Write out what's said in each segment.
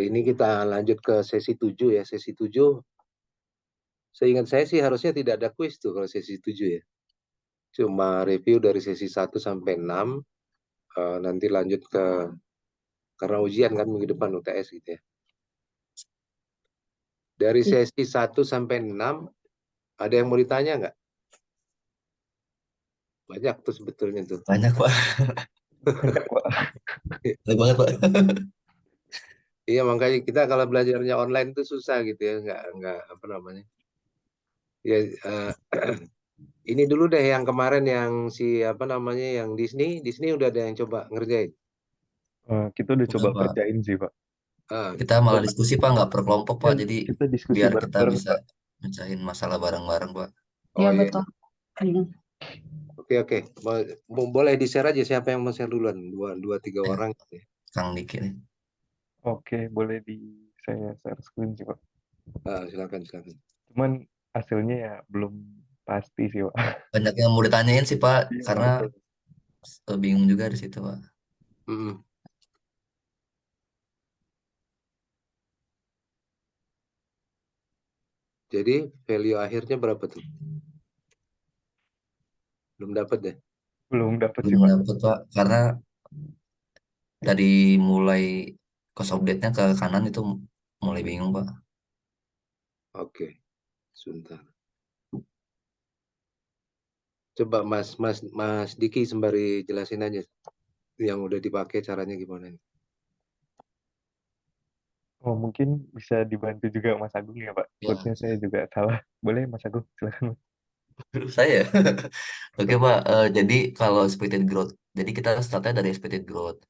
Hari ini kita lanjut ke sesi 7 ya. Sesi 7, seingat saya sih harusnya tidak ada kuis tuh kalau sesi 7 ya. Cuma review dari sesi 1 sampai 6, nanti lanjut karena ujian kan minggu depan UTS gitu ya. Dari sesi 1 sampai 6, ada yang mau ditanya nggak? Banyak tuh sebetulnya tuh. Banyak Pak, Banyak, Pak. banyak banget Pak. Iya, makanya kita kalau belajarnya online tuh susah gitu ya, nggak apa namanya. Ya, ini dulu deh yang kemarin yang si apa namanya yang Disney udah ada yang coba ngerjain. Kita udah coba Udah Pak, kerjain sih, Pak. kita malah Coba. diskusi Pak, nggak per kelompok Pak, Kan jadi kita diskusi biar kita bareng-bareng, bisa Pak. mecahin masalah bareng-bareng Pak. Oh Ya iya. betul. Oke, oke. Boleh di-share aja siapa yang mau share duluan. Dua, tiga Ya, orang gitu ya. Kang Diki nih. Oke, boleh saya share screen sih, Pak. Silakan, silakan. Cuman hasilnya ya belum pasti sih, Pak. Banyak yang mau ditanyain sih Pak, Iya, karena betul. bingung juga di situ Pak. Mm-mm. Jadi value akhirnya berapa tuh? Belum dapat deh. Belum dapat sih, Belum Pak. dapet Pak, karena dari mulai cost update-nya ke kanan itu mulai bingung Pak. Oke, sebentar. Coba Mas Diki sembari jelasin aja yang udah dipakai caranya gimana nih. Oh, mungkin bisa dibantu juga Mas Agung ya, Pak. Ya, Quote-nya saya juga salah. Boleh, Mas Agung? Silakan, Mas. saya. Oke Pak, jadi kalau expected growth, jadi kita startnya dari expected growth.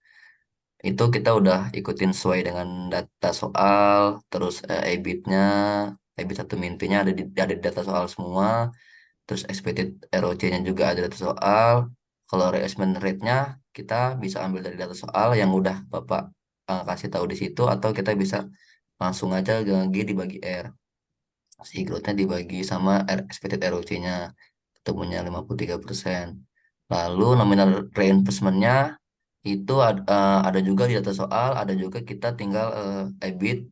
Itu kita udah ikutin sesuai dengan data soal, terus EBIT-nya, EBIT satu mimpinya ada di data soal semua, terus expected ROC-nya juga ada data soal. Kalau reinvestment rate-nya kita bisa ambil dari data soal yang udah Bapak kasih tahu di situ, atau kita bisa langsung aja G dibagi R. Si growth-nya dibagi sama expected ROC-nya, ketemunya 53%. Lalu nominal reinvestment-nya itu ada juga di data soal, ada juga kita tinggal EBIT,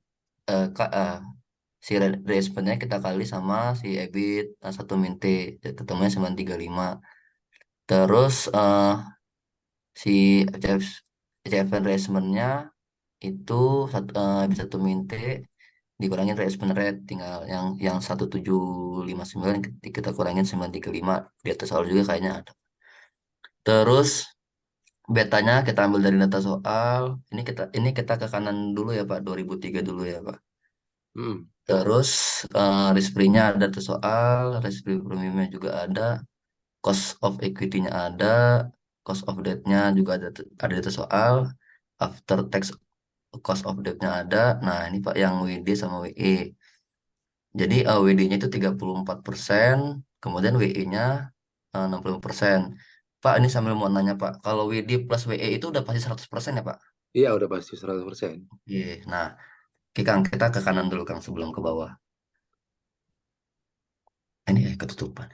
si reinvestment-nya kita kali sama si EBIT satu min T, ketemunya 935. Terus si HCF reinvestment-nya itu EBIT satu min T dikurangin reinvestment rate, tinggal yang 1759 kita kurangin 935, di atas soal juga kayaknya ada. Terus betanya kita ambil dari data soal. Ini kita ke kanan dulu ya Pak, 2003 dulu ya Pak. Hmm. Terus risk free-nya ada data soal, risk free premium-nya juga ada, cost of equity-nya ada, cost of debt-nya juga ada data soal, after tax cost of debt-nya ada. Nah, ini Pak yang WD sama WE. Jadi WD-nya itu 34%, kemudian WE-nya 60%. Pak, ini sambil mau nanya Pak, kalau WD plus WE itu udah pasti 100% ya Pak? Iya, udah pasti 100%. Iya. Nah, Kang, kita ke kanan dulu Kang sebelum ke bawah. Ini ketutupan.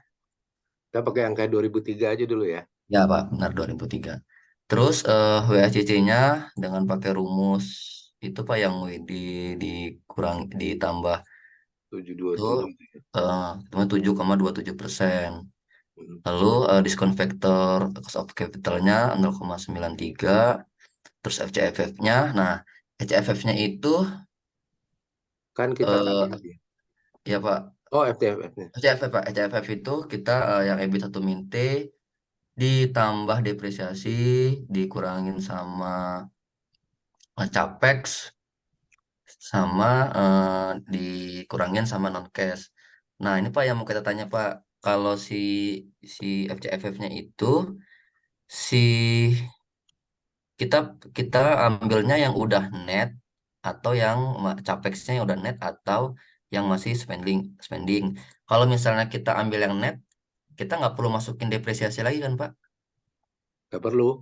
Kita pakai angka 2003 aja dulu ya. Ya Pak, benar 2003. Terus WACC-nya dengan pakai rumus itu Pak yang WD dikurang ditambah itu 727. 7,27%. Hmm. Lalu diskon faktor cost of capital-nya 0,93. Terus FCFF-nya, nah FCFF-nya itu Kan kita eh, tambah lagi. ya Pak, Oh, FTFF-nya. FCFF Pak, FCFF itu kita yang EBIT 1 min T ditambah depresiasi dikurangin sama capex sama dikurangin sama non cash. Nah ini Pak yang mau kita tanya Pak, kalau si FCFF-nya itu si kita kita ambilnya yang udah net atau yang capexnya yang udah net atau yang masih spending spending. Kalau misalnya kita ambil yang net, kita nggak perlu masukin depresiasi lagi kan Pak? Nggak perlu.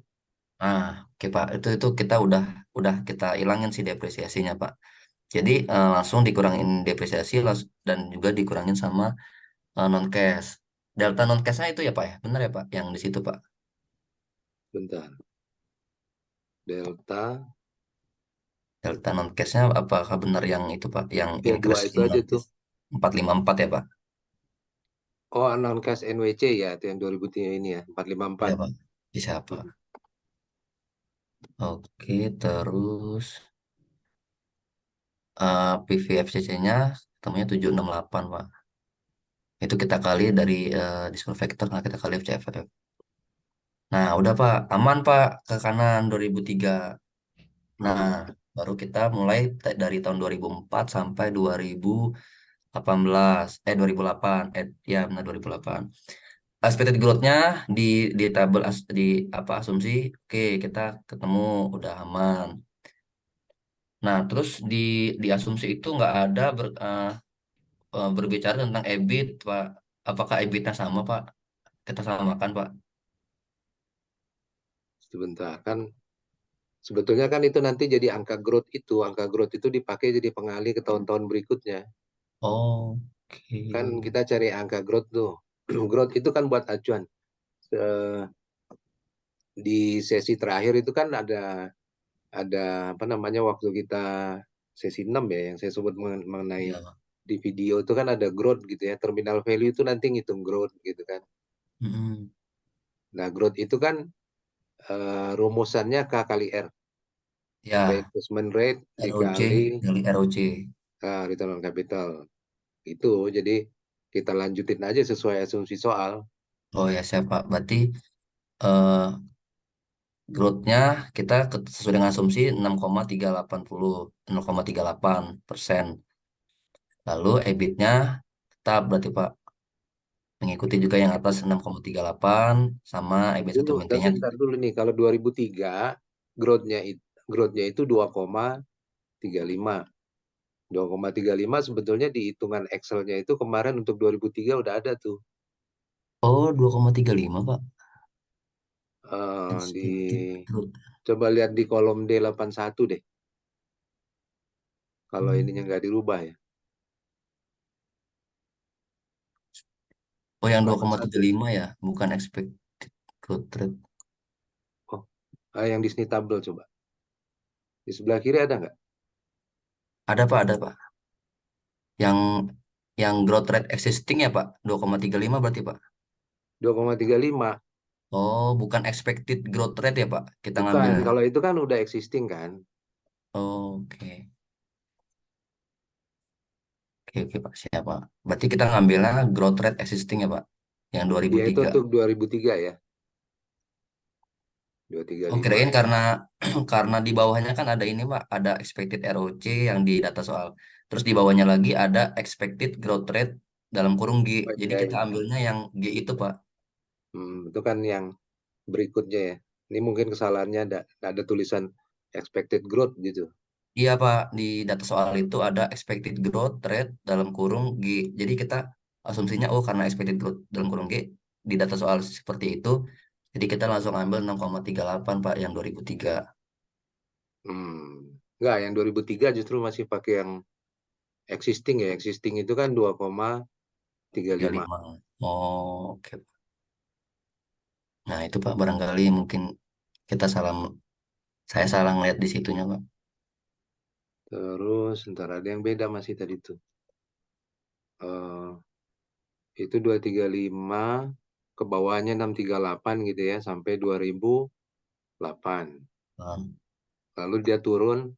Nah, oke Pak, itu kita udah kita ilangin si depresiasinya Pak. Jadi langsung dikurangin depresiasi dan juga dikurangin sama non cash. Delta non cashnya itu ya Pak ya, benar ya Pak? Yang di situ Pak. Bentar. Delta Delta non cashnya apakah benar yang itu Pak, yang Ya dua increase itu in aja non tuh. cash 454 ya Pak? Oh, non cash NWC ya, itu yang 2003 ini ya, 454. Iya Pak. Bisa Pak. Hmm. Oke, terus PVFCC-nya ketemunya 768 Pak. Itu kita kali dari discount factor, nah kita kali FCFF. Nah, udah Pak, aman Pak ke kanan 2003. Nah, Hmm. baru kita mulai dari tahun 2004 sampai 2018, 2008, ya benar 2008. Expected growth-nya di tabel di apa asumsi, oke kita ketemu udah aman. Nah, terus di asumsi itu nggak ada berbicara tentang EBIT, Pak. Apakah EBIT-nya sama, Pak? Kita samakan, Pak. Sebentar kan, sebetulnya kan itu nanti jadi angka growth itu dipakai jadi pengalih ke tahun-tahun berikutnya. Kan Oke. kita cari angka growth tuh. Growth itu kan buat acuan. Eh, di sesi terakhir itu kan ada apa namanya waktu kita sesi 6 ya yang saya sebut mengenai Iya, Pak. di video itu kan ada growth gitu ya. Terminal value itu nanti ngitung growth gitu kan. Mm-mm. Nah, growth itu kan rumusannya K kali R. Ya, Reinvestment rate ROC dikali dari ROC. return on capital. Itu jadi kita lanjutin aja sesuai asumsi soal. Oh ya, siap, Pak. Berarti eh growth-nya kita sesuai dengan asumsi 6,380, 0,38%. Lalu EBIT-nya tetap berarti Pak mengikuti juga yang atas 6,38 sama EBIT Dulu, satu tapi intinya. ntar dulu nih, kalau 2003 growth-nya itu 2,35. 2,35 sebetulnya di hitungan Excel-nya itu kemarin untuk 2003 udah ada tuh. Oh, 2,35 Pak. Di Expected growth. coba lihat di kolom D81 deh. Kalau ininya Hmm. nggak dirubah ya. Oh, yang 81. 2,35 ya, bukan expected growth rate. Oh, yang Disney Table coba. Di sebelah kiri ada nggak? Ada Pak, ada Pak. Yang growth rate existing ya Pak, 2,35 berarti Pak. 2,35. Oh, bukan expected growth rate ya Pak. Kita Bukan, ngambilnya. kalau itu kan udah existing kan. Oke. Oke, oke Pak, siap Pak. Berarti kita ngambilnya growth rate existing ya Pak, yang Dia itu 2003. untuk 2003 ya. Oh, 235 kirain ya. karena karena di bawahnya kan ada ini Pak, ada expected ROC yang di data soal. Terus di bawahnya lagi ada expected growth rate dalam kurung G. Oh, Jadi iya, kita iya. ambilnya yang G itu Pak. Itu kan yang berikutnya ya. Ini mungkin kesalahannya ada tulisan expected growth gitu. Iya Pak, di data soal itu ada expected growth rate dalam kurung G. Jadi kita asumsinya oh karena expected growth dalam kurung G di data soal seperti itu. Jadi kita langsung ambil 6,38 Pak yang 2003. Enggak, yang 2003 justru masih pakai yang existing ya. Existing itu kan 2,35. 35. Oh, oke. Nah, itu Pak barangkali mungkin kita salah, saya salah ngeliat di situnya Pak. Terus ntar ada yang beda masih tadi tuh. Eh, itu 235 ke bawahnya 638 gitu ya sampai 2008. Paham? Lalu dia turun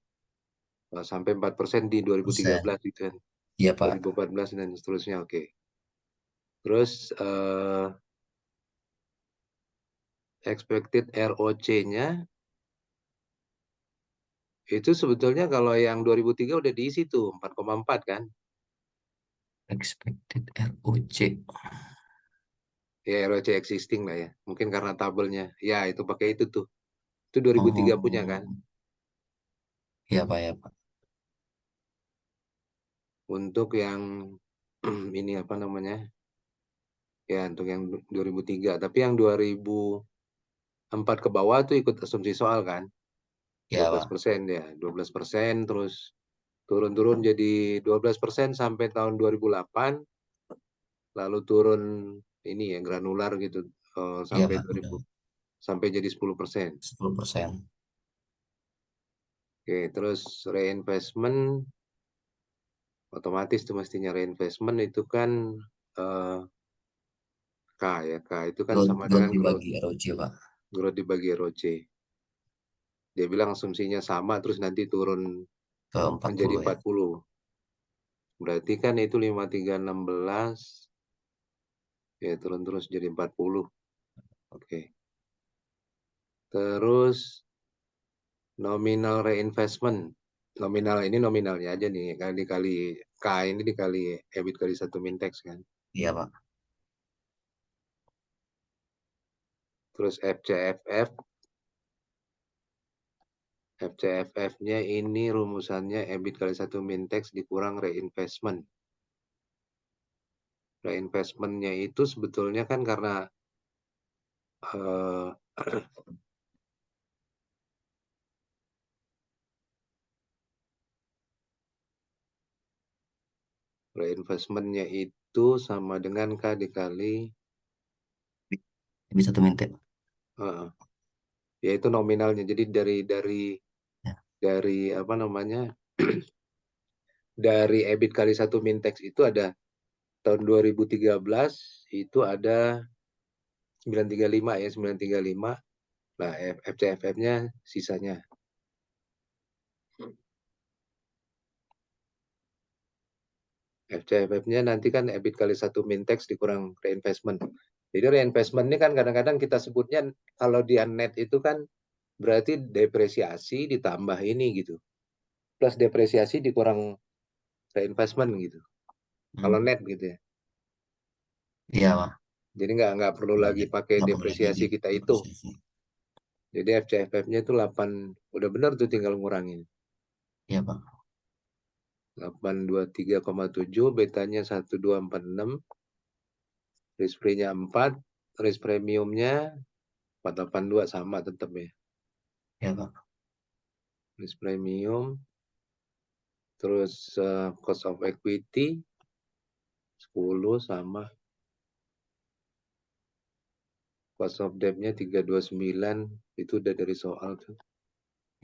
sampai 4% di Persen. 2013 gitu kan. Iya Pak. 2014 dan seterusnya oke. Terus expected ROC-nya itu sebetulnya kalau yang 2003 udah diisi tuh 4,4 kan. Expected ROC. Ya ROC existing lah ya. Mungkin karena tabelnya. Ya itu pakai itu tuh. Itu 2003 punya kan. Oh, iya Pak ya Pak. Untuk yang ini apa namanya? Ya untuk yang 2003. Tapi yang 2004 ke bawah tuh ikut asumsi soal kan. dua Iya belas Pak. persen ya. 12% terus turun-turun jadi 12% sampai tahun 2008. Lalu turun ini ya granular gitu Iya sampai Pak. 2000 Udah sampai jadi 10%. 10%. Oke, terus reinvestment otomatis tuh mestinya reinvestment itu kan eh, K ya. K itu kan Growth, sama growth dengan growth. dibagi ROC, Pak. Growth dibagi ROC. Dia bilang asumsinya sama terus nanti turun Ke menjadi 40 ya. 40. Berarti kan itu 5316 ya turun terus jadi 40. Oke. Terus nominal reinvestment. Nominal ini nominalnya aja nih, kan dikali K ini dikali EBIT kali 1 Mintex kan. Iya, Pak. Terus FCFF, FCFF-nya ini rumusannya EBIT kali 1 Mintex dikurang reinvestment. Reinvestment-nya itu sebetulnya kan karena eh, reinvestment-nya itu sama dengan K dikali Lebih satu minta. eh, yaitu nominalnya. Jadi Ya, dari apa namanya? Dari EBIT kali 1 Mintex itu ada tahun 2013 itu ada 935 ya, 935. Nah, FCFF-nya sisanya. FCFF-nya nanti kan EBIT kali 1 Mintex dikurang reinvestment. Jadi reinvestment ini kan kadang-kadang kita sebutnya kalau dia net itu kan berarti depresiasi ditambah ini gitu. Plus depresiasi dikurang reinvestment gitu. Kalau hmm. net gitu ya. Iya, Pak. Jadi nggak perlu lagi Banyak. pakai Nggak perlu lagi depresiasi kita itu. depresiasi. Jadi FCFF-nya itu 8, udah benar tuh tinggal ngurangin. Iya, Pak. 823,7, betanya 1246, risk free-nya 4, risk premiumnya 482 sama tetap ya. Iya, Pak. Risk premium, terus cost of equity 10 sama, cost of debt-nya 329, itu udah dari soal tuh.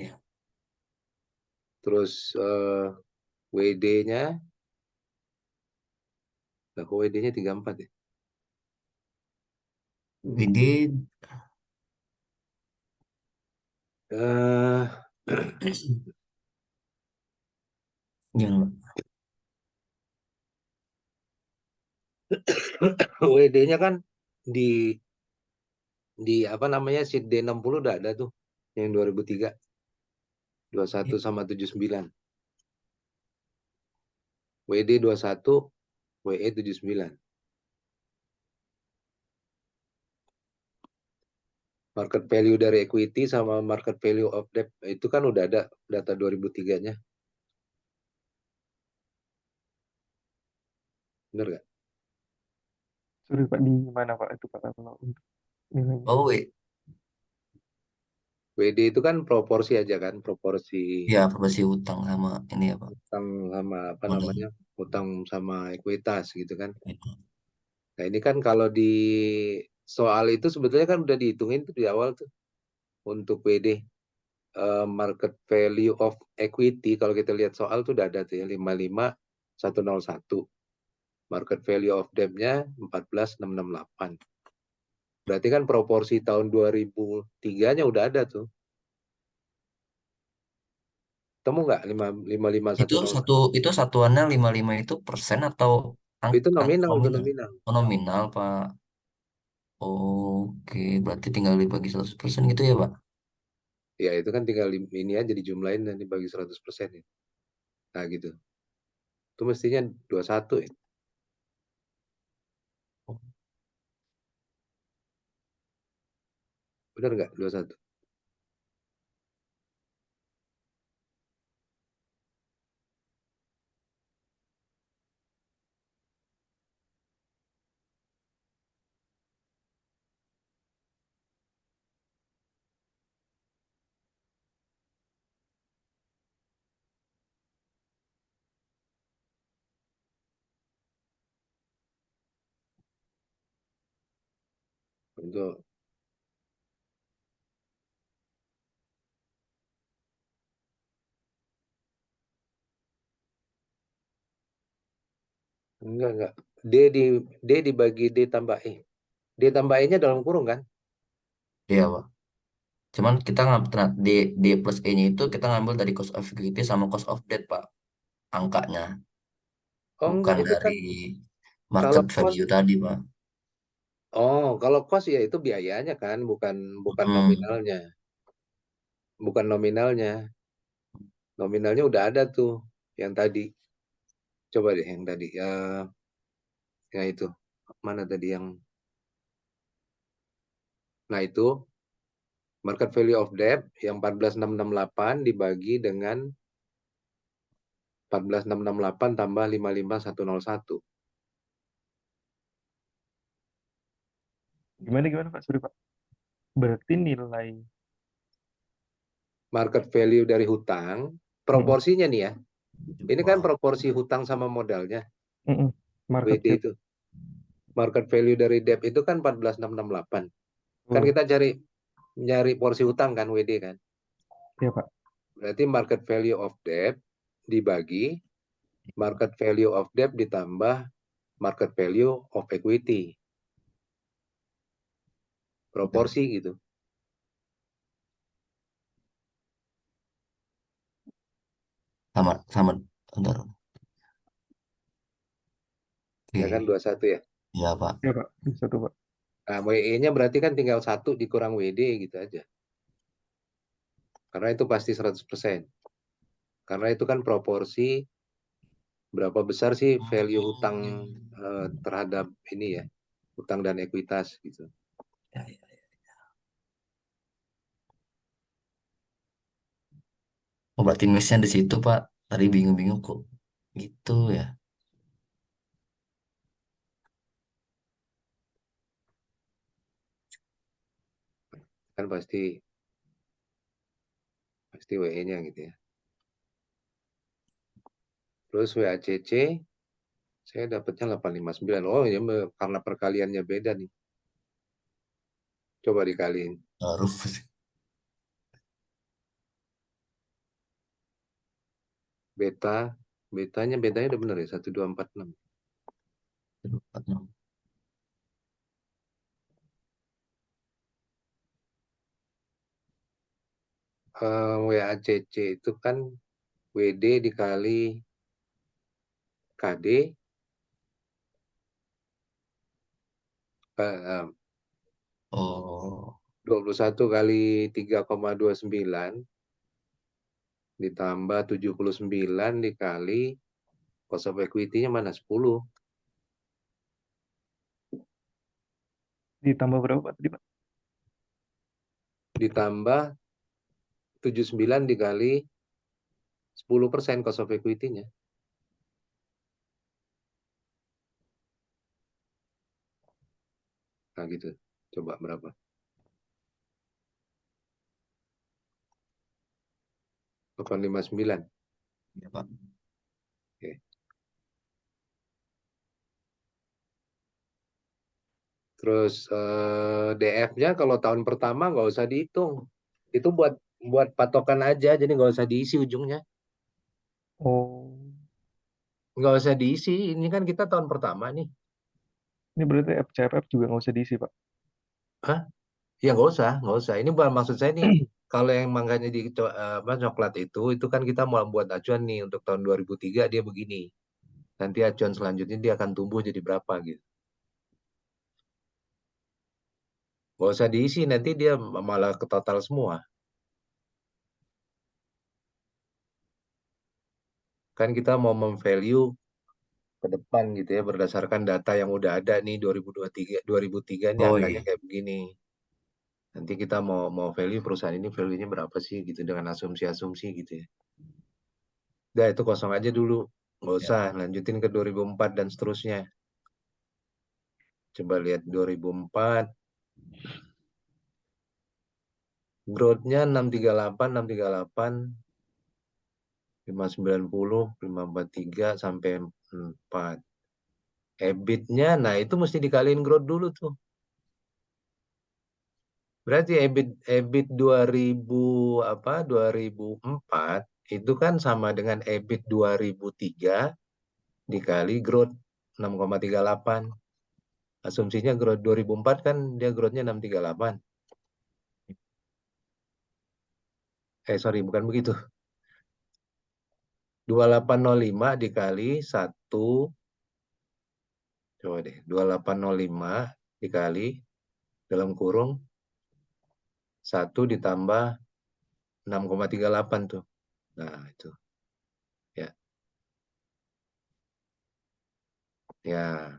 Iya. Terus WD-nya, nah WD-nya 34 ya. WD Eh gimana, Pak? WD-nya kan di apa namanya sheet D60 udah ada tuh yang 2003, 21 Iya. sama 79. WD 21, WE 79. Market value dari equity sama market value of debt itu kan udah ada data 2003-nya. Benar nggak? Sorry Pak, di mana Pak itu Pak kalau untuk nilainya? Oh, wait. WD itu kan proporsi aja kan, proporsi Ya, proporsi utang sama ini ya, Pak. utang sama apa Modal. namanya? Utang sama ekuitas gitu kan. Itu. Nah, ini kan kalau di soal itu sebetulnya kan udah dihitungin tuh di awal tuh untuk WD. Market value of equity kalau kita lihat soal tuh udah ada tuh ya 55101. Market value of debt-nya 14668. Berarti kan proporsi tahun 2003-nya udah ada tuh. Temu nggak 55101? Itu satuannya 55 itu persen atau Itu nominal tuh nominal? nominal. Oh, nominal, Pak. Oke, berarti tinggal dibagi 100% gitu ya, Pak? Ya itu kan tinggal ini aja dijumlahin dan dibagi 100% ya. Nah gitu. Itu mestinya 21 ya. Benar nggak 21? Itu Enggak. D dibagi D tambah E. D tambah E-nya dalam kurung kan? Iya, Pak. Cuman kita ngambil D plus E-nya itu kita ngambil dari cost of equity sama cost of debt, Pak. Angkanya, Oh enggak, bukan itu kan dari kalau market cost. value tadi, Pak. Oh, kalau cost ya itu biayanya kan, bukan bukan Hmm, nominalnya. Bukan nominalnya. Nominalnya udah ada tuh yang tadi. Coba deh yang tadi. Ya itu. Mana tadi yang. Nah itu market value of debt yang 14.668 dibagi dengan 14.668 tambah 55.101. Gimana Pak? Sorry Pak. Berarti nilai. Market value dari hutang, Mm-mm, proporsinya nih ya. Ini kan Wah, proporsi hutang sama modalnya, mm-mm. Market WD value. itu. Market value dari debt itu kan 14.668. Kan Oh, kita nyari porsi hutang kan WD kan. iya Pak. Berarti market value of debt dibagi market value of debt ditambah market value of equity. ya. Proporsi gitu. Sama, sama. Bentar. Ya kan Oke. 21 ya. Iya, Pak. Iya Pak. Bisa tuh Pak. Nah, WE-nya berarti kan tinggal 1 dikurang WD gitu aja. Karena itu pasti 100%. Karena itu kan proporsi berapa besar sih value hutang terhadap ini ya, hutang dan ekuitas gitu. Ya, ya. Oh, berarti minusnya di situ, Pak. Tadi bingung-bingung kok. Gitu ya. Kan pasti WE-nya gitu ya. Terus WACC saya dapatnya 859. Oh, ya karena perkaliannya beda nih. Coba dikaliin. Baru Beta, betanya udah bener ya, 1246. WACC itu kan WD dikali KD, 21 kali 3,29 ditambah 79 dikali cost of equity-nya mana 10 Ditambah berapa Pak tadi Pak? ditambah 79 dikali 10% cost of equity-nya. Nah gitu. Coba berapa? 859. Ya, Pak. Oke. Terus DF-nya kalau tahun pertama nggak usah dihitung. Itu buat buat patokan aja, jadi nggak usah diisi ujungnya. Oh, Nggak usah diisi, ini kan kita tahun pertama nih. ini berarti FCFF juga nggak usah diisi Pak. Hah? Ya nggak usah. Ini bukan maksud saya nih, kalau yang makanya di apa, coklat itu kan kita mau buat acuan nih untuk tahun 2003 dia begini. Nanti acuan selanjutnya dia akan tumbuh jadi berapa gitu. Nggak usah diisi, nanti dia malah ke total semua. Kan kita mau memvalue ke depan gitu ya, berdasarkan data yang udah ada nih 2003 ini Oh angkanya iya. kayak begini. Nanti kita mau value perusahaan ini value-nya berapa sih gitu dengan asumsi-asumsi gitu ya. Udah itu kosong aja dulu. Nggak Ya. usah lanjutin ke 2004 dan seterusnya. Coba lihat 2004, growth-nya 638, 638, 590, 543 sampai 4. EBIT-nya, nah itu mesti dikaliin growth dulu tuh. Berarti EBIT 2000 apa 2004 itu kan sama dengan EBIT 2003 dikali growth 6,38. Asumsinya growth 2004 kan dia growth-nya 6,38. Sorry, bukan begitu. 2805 dikali 1, coba deh, 2805 dikali dalam kurung 1 ditambah 6,38 tuh. Nah, itu. Ya. Ya.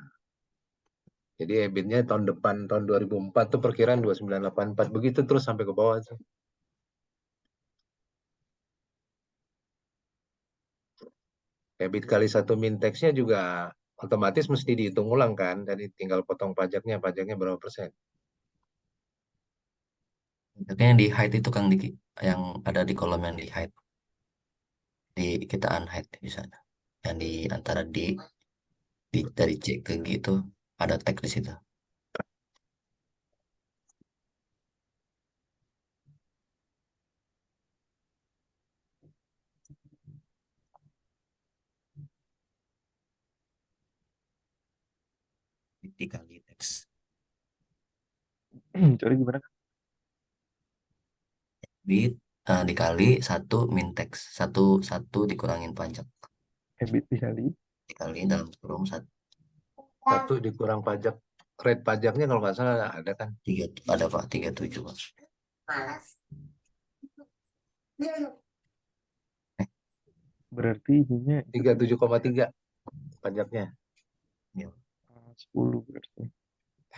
Jadi EBIT-nya tahun depan, tahun 2004 tuh perkiraan 2984. Begitu terus sampai ke bawah tuh. EBIT kali 1 mintaxnya juga otomatis mesti dihitung ulang kan. Jadi tinggal potong pajaknya berapa persen. Tapi yang di hide itu Kang Diki, yang ada di kolom yang di hide, di kita unhide di sana. Yang di antara dari C ke G itu ada tag di situ. Dikali teks. Cari gimana? Dikali 1 min tax, satu satu dikurangin pajak, EBIT dikali dikali dalam kurung satu 1 dikurang pajak. Rate pajaknya kalau nggak salah ada kan. tiga, ada Pak 37 Pak. berarti ininya 37,3 pajaknya. Ya. 10 berarti.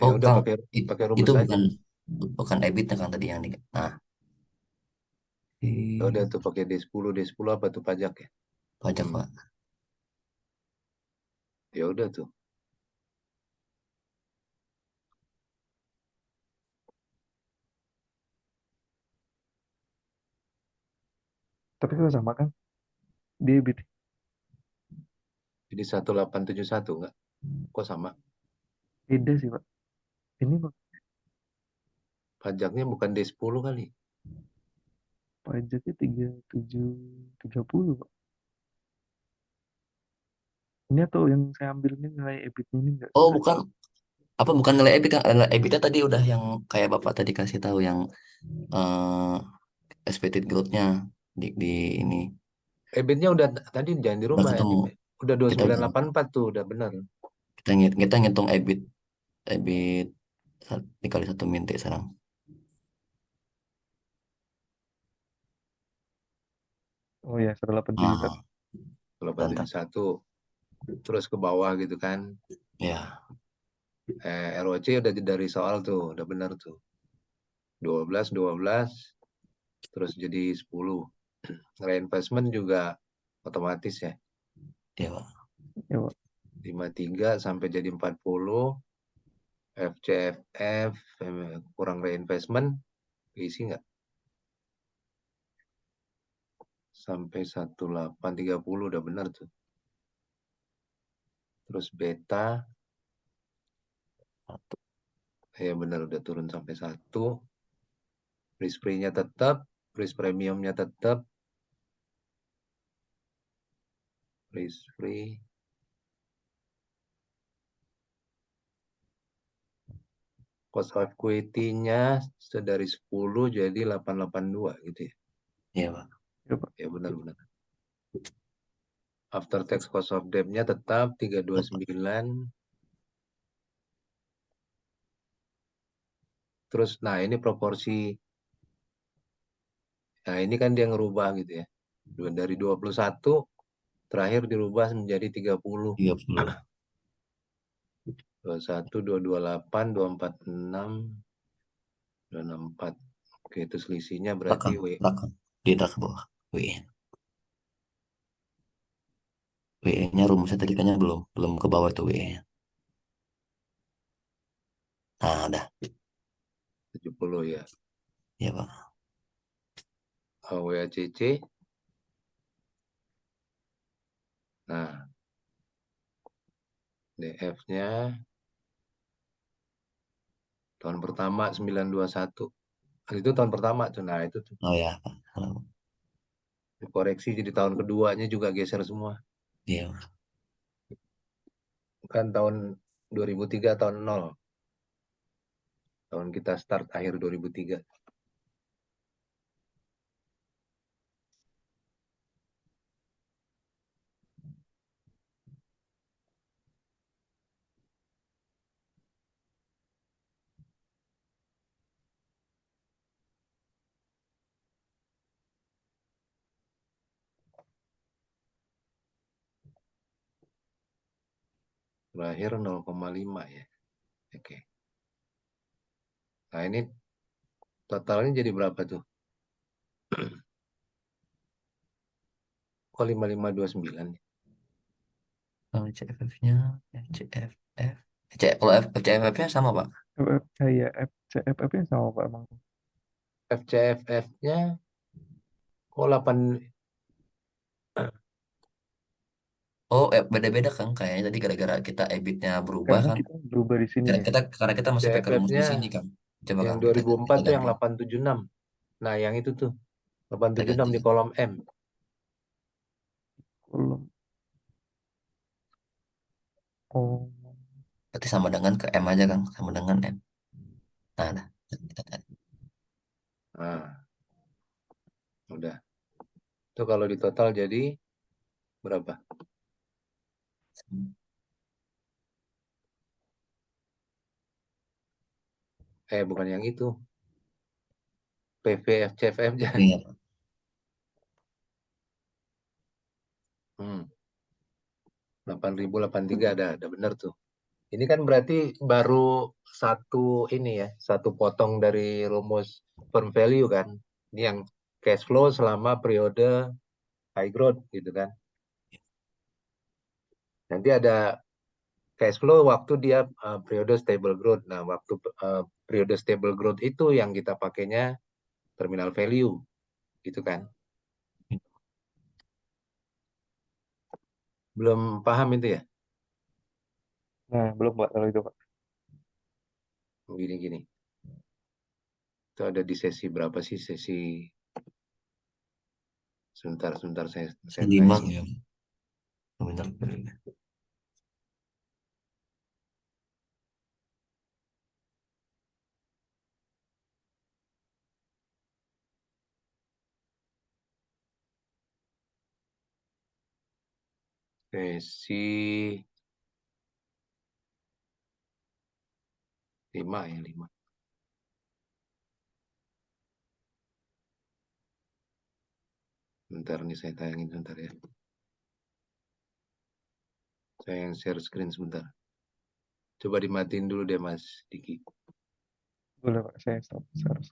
Ya Oh udah Kang, pakai rumus itu aja. bukan EBIT Kang tadi yang nah Ya udah tuh pakai D10 apa tuh pajak ya? pajak Pak. Ya udah tuh. Tapi kalau sama kan dia EBIT Jadi 1871 enggak? Kok sama? beda sih Pak. Ini Pak, Pajaknya bukan D10 kali. pajaknya 3730 Pak. Ini atau yang saya ambil ini nilai EBIT-nya ini enggak? Oh bukan, apa bukan nilai EBIT Kang? Nilai EBIT-nya tadi udah yang kayak Bapak tadi kasih tahu yang eh expected growth-nya di ini EBIT-nya udah tadi jangan udah dirubah ya. ketemu. Udah Kita 2984 tuh, udah benar. kita ngitung EBIT dikali 1 min T sekarang. Oh ya, 187. Nah, 871 terus ke bawah gitu kan. ya, ROC udah dari soal tuh, udah benar tuh. 12 terus jadi 10. Reinvestment juga otomatis ya. ya Pak. Ya Pak. 53 sampai jadi 40. FCFF kurang reinvestment isi nggak? Sampai 1830 udah benar tuh. Terus beta ya benar udah turun sampai 1. Risk free-nya tetap, risk premiumnya tetap. Risk free cost of equity-nya dari 10 jadi 882 gitu ya. Iya Pak. Ya Pak. Ya benar-benar. After tax cost of debt-nya tetap 329. Terus nah ini proporsi. Nah ini kan dia ngerubah gitu ya. Dari 21 terakhir dirubah menjadi 30. 30. 21, 228, 246, 264. Oke, itu selisihnya berarti Belakang. Di atas ke bawah. WE. WE-nya rumusnya tadi kayaknya belum ke bawah tuh WE-nya. Nah, udah. 70 ya. Iya Pak. WACC. Nah, DF-nya tahun pertama 921. Itu tahun pertama tuh. Nah, itu tuh. Oh ya Pak. Koreksi jadi tahun keduanya juga geser semua. Iya. kan tahun 2003 tahun 0. Tahun kita start akhir 2003. Berakhir 0,5 ya. Oke. Nah, ini totalnya jadi berapa tuh? Kok 5529? CFF-nya, CFF. Kalau CFF-nya sama, Pak. Iya, CFF-nya sama Pak emang. FCFF-nya kok 8. Oh, beda-beda kan kayaknya tadi gara-gara kita EBIT-nya berubah Karena kan. kita berubah di sini ya. Karena kita masih pakai rumus di CFF-nya sini kan. Coba yang Kang, kita 2004 tuh yang ganti. 876. Nah, yang itu tuh Kita 876 ganti. di kolom M. Belum. Oh, Berarti sama dengan ke M aja Kang, sama dengan M. Nah, dah. Kita ganti. Nah, udah. Itu kalau di total jadi berapa? Bukan yang itu. PVF, CFF jangan. Iya, Pak. 8.083 ada benar tuh. Ini kan berarti baru satu ini ya, satu potong dari rumus firm value kan. Ini yang cash flow selama periode high growth gitu kan. Nanti ada cash flow waktu dia periode stable growth. Nah, waktu periode stable growth itu yang kita pakainya terminal value gitu kan. Belum paham itu ya? nah belum Pak kalau itu Pak. Gini-gini. Itu ada di sesi berapa sih? Sesi sebentar saya Lima tayangin. ya. Benar. Sesi 5 ya, 5. Bentar nih saya tayangin sebentar ya. Saya yang share screen sebentar. Coba dimatiin dulu deh Mas Diki. Boleh Pak, saya harus.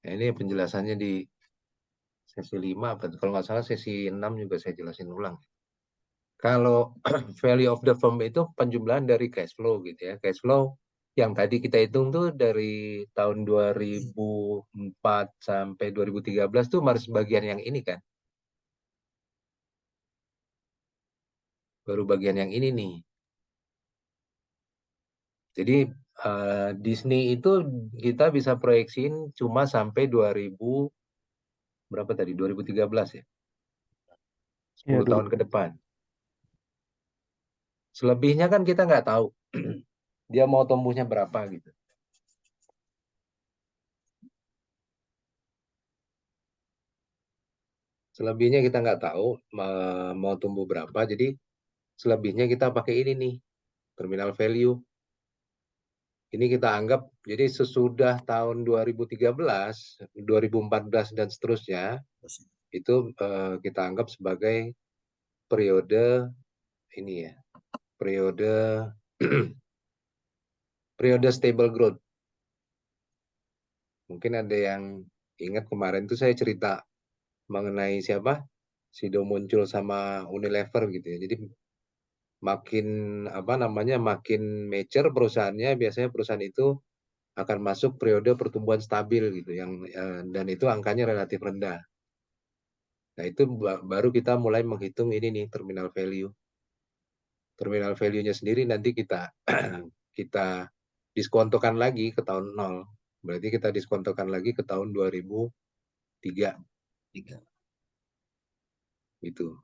Nah, ini penjelasannya di sesi 5 apa tuh? Kalau nggak salah sesi 6 juga saya jelasin ulang. Kalau value of the firm itu penjumlahan dari cash flow gitu ya. Cash flow yang tadi kita hitung tuh dari tahun 2004 sampai 2013 tuh harus bagian yang ini kan. Baru bagian yang ini nih. Jadi Disney itu kita bisa proyeksiin cuma sampai 2000 berapa tadi? 2013 ya. Iya 10 dulu. tahun ke depan. Selebihnya kan kita nggak tahu dia mau tumbuhnya berapa gitu. Selebihnya kita nggak tahu mau tumbuh berapa. Jadi selebihnya kita pakai ini nih, terminal value. Ini kita anggap, jadi sesudah tahun 2013, 2014 dan seterusnya, itu kita anggap sebagai periode ini ya, periode periode stable growth. Mungkin ada yang ingat kemarin tuh saya cerita mengenai siapa? Sido muncul sama Unilever gitu ya. Jadi makin makin mature perusahaannya, biasanya perusahaan itu akan masuk periode pertumbuhan stabil gitu dan itu angkanya relatif rendah. Nah, itu baru kita mulai menghitung ini nih terminal value. Terminal value-nya sendiri nanti kita kita diskontokan lagi ke tahun 0. Berarti kita diskontokan lagi ke tahun 2003 Tiga. gitu.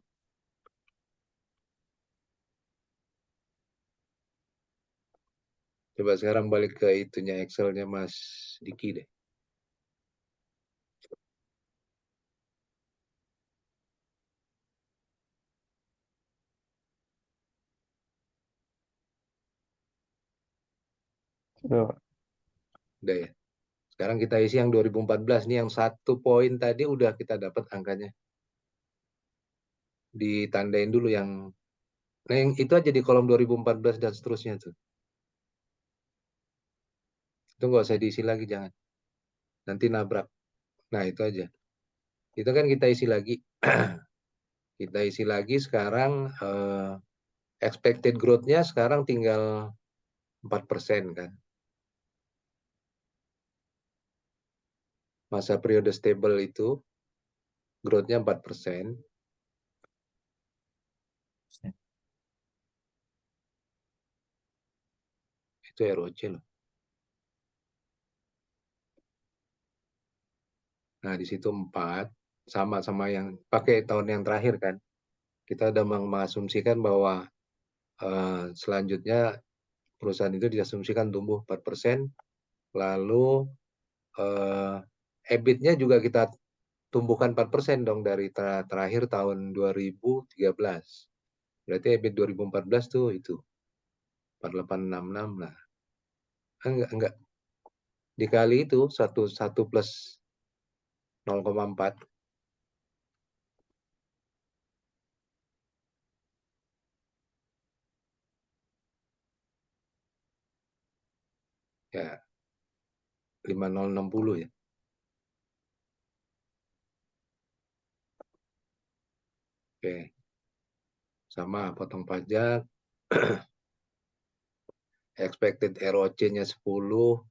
Coba sekarang balik ke itunya Excel-nya Mas Diki deh. Sudah, Pak. Udah ya. Sekarang kita isi yang 2014 nih, yang 1 poin tadi udah kita dapat angkanya. Ditandain dulu yang yang itu aja di kolom 2014 dan seterusnya tuh. Itu nggak usah diisi lagi, jangan. Nanti nabrak. Nah, itu aja. Itu kan kita isi lagi. Kita isi lagi sekarang expected growth-nya sekarang tinggal 4% kan. Masa periode stable itu growth-nya 4%. Itu ROC loh. Nah, di situ 4 sama-sama yang pakai tahun yang terakhir kan. Kita udah mengasumsikan bahwa selanjutnya perusahaan itu diasumsikan tumbuh 4%, lalu EBIT-nya juga kita tumbuhkan 4% dong dari terakhir tahun 2013. Berarti EBIT 2014 tuh itu 4866 lah. Enggak. Dikali itu 1 plus 0,4. Ya, 5060 ya. Oke. Sama potong pajak. Expected ROC-nya 10.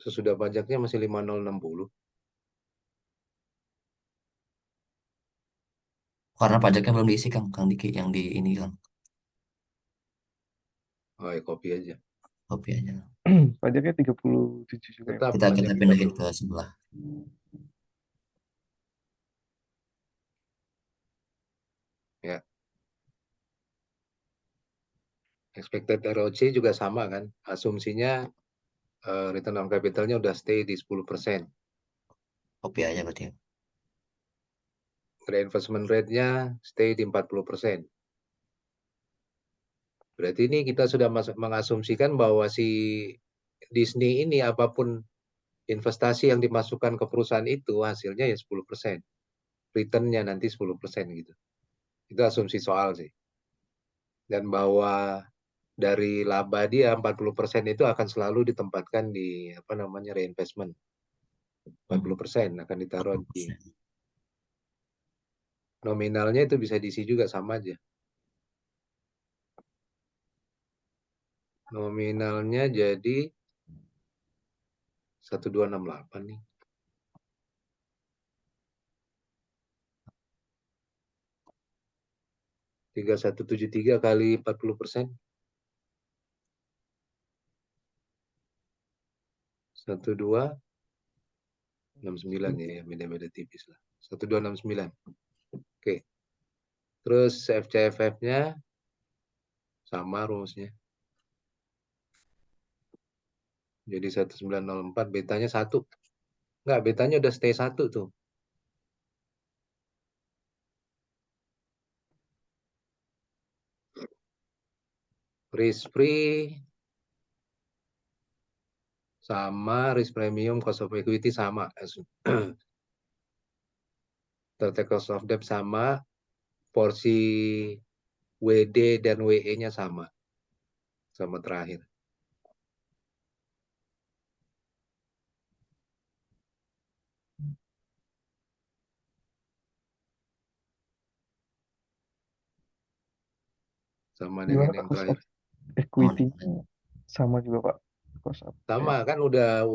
Sesudah pajaknya masih 5060. Karena pajaknya belum diisi Kang Diki yang di ini Kang. Oh, ya, copy aja. Copy aja. Pajaknya 37 juga ya, Pak. Tetap Kita pajak kita pindahin belum. ke sebelah. Ya, expected ROC juga sama kan. Asumsinya return on capital-nya udah stay di 10%. Copy aja berarti ya. Reinvestment rate-nya stay di 40%. Berarti ini kita sudah mengasumsikan bahwa si Disney ini apapun investasi yang dimasukkan ke perusahaan itu hasilnya ya 10%. Return-nya nanti 10% gitu. Itu asumsi soal sih. Dan bahwa dari laba dia 40% itu akan selalu ditempatkan di reinvestment. 40% akan ditaruh di 40%. nominalnya, itu bisa diisi juga sama aja. Nominalnya jadi 1268 nih. 3173 kali 40%. 1269 ya, beda-beda tipis lah. 1269. Oke. Terus FCFF-nya sama rumusnya. Jadi 1904, betanya 1. Enggak, betanya udah stay 1 tuh. Risk free sama risk premium cost of equity sama. Total cost of debt sama. Porsi WD dan WE-nya sama. Sama terakhir. sama Gimana dengan Pak yang cost of terakhir. equity sama juga Pak? Cost of Sama kan udah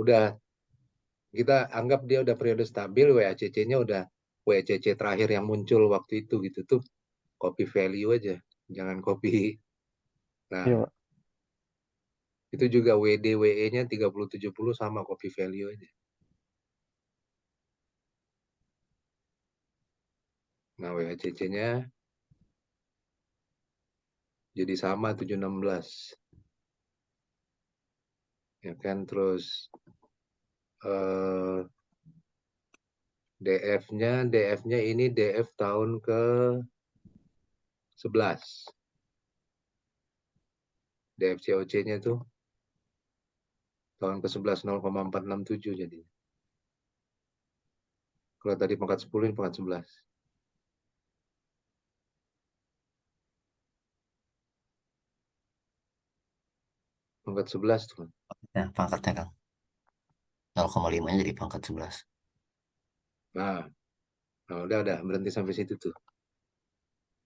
kita anggap dia udah periode stabil, WACC-nya udah WACC terakhir yang muncul waktu itu gitu tuh, copy value aja, jangan copy. Nah, iya Pak. itu juga WD WE-nya 3070 sama copy value aja. Nah, WACC-nya jadi sama 716. Ya kan, terus DF-nya ini DF tahun ke 11. DF COC-nya tuh tahun ke 11 0,467 jadi. Kalau tadi pangkat 10 ini pangkat 11. Pangkat 11 tuh. Ya, pangkatnya Kang. 0,5-nya jadi pangkat 11. Nah, udah berhenti sampai situ tuh.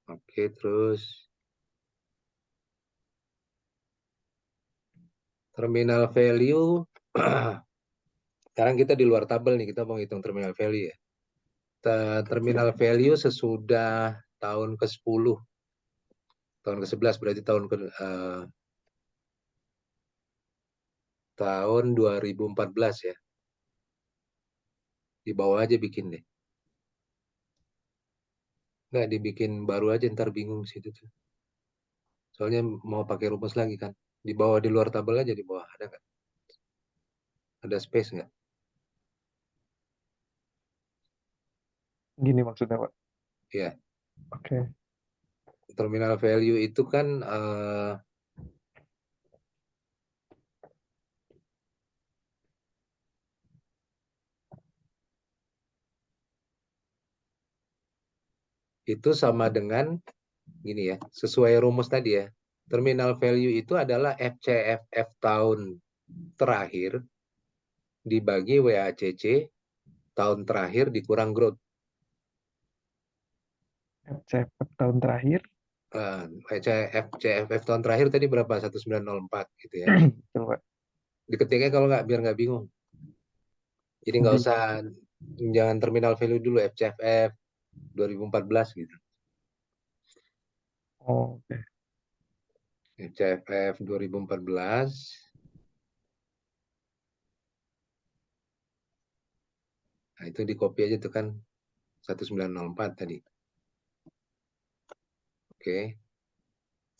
Oke, terus terminal value. Sekarang kita di luar tabel nih, kita mau hitung terminal value ya. Terminal value sesudah tahun ke-10. Tahun ke-11 berarti tahun 2014 ya. Di bawah aja bikin deh. Nggak dibikin baru aja, ntar bingung situ tuh. Soalnya mau pakai rumus lagi kan. Di bawah, di luar tabel aja, di bawah ada nggak? Ada space nggak? Gini maksudnya Pak. Ya, Oke. terminal value itu kan itu sama dengan gini ya, sesuai rumus tadi ya. Terminal value itu adalah FCFF tahun terakhir dibagi WACC tahun terakhir dikurang growth. FCF tahun terakhir. FCFF tahun terakhir tadi berapa? 1904 gitu ya. Coba Diketiknya kalau nggak, biar nggak bingung. Jadi nggak di usah, jangan terminal value dulu, FCFF 2014 gitu. oke. FCFF 2014. Nah, itu di copy aja tuh kan 1904 tadi. Oke.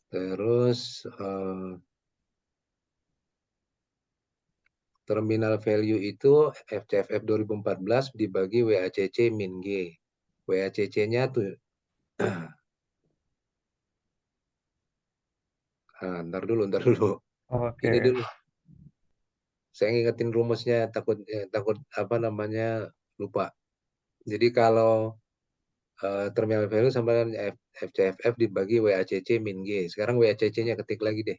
Terus terminal value itu FCFF 2014 dibagi WACC min G. WACC-nya tuh, ntar dulu. Ini Oke. dulu. Saya ngingetin rumusnya, takut apa namanya lupa. Jadi kalau terminal value sama dengan FCFF dibagi WACC min G. Sekarang WACC-nya ketik lagi deh.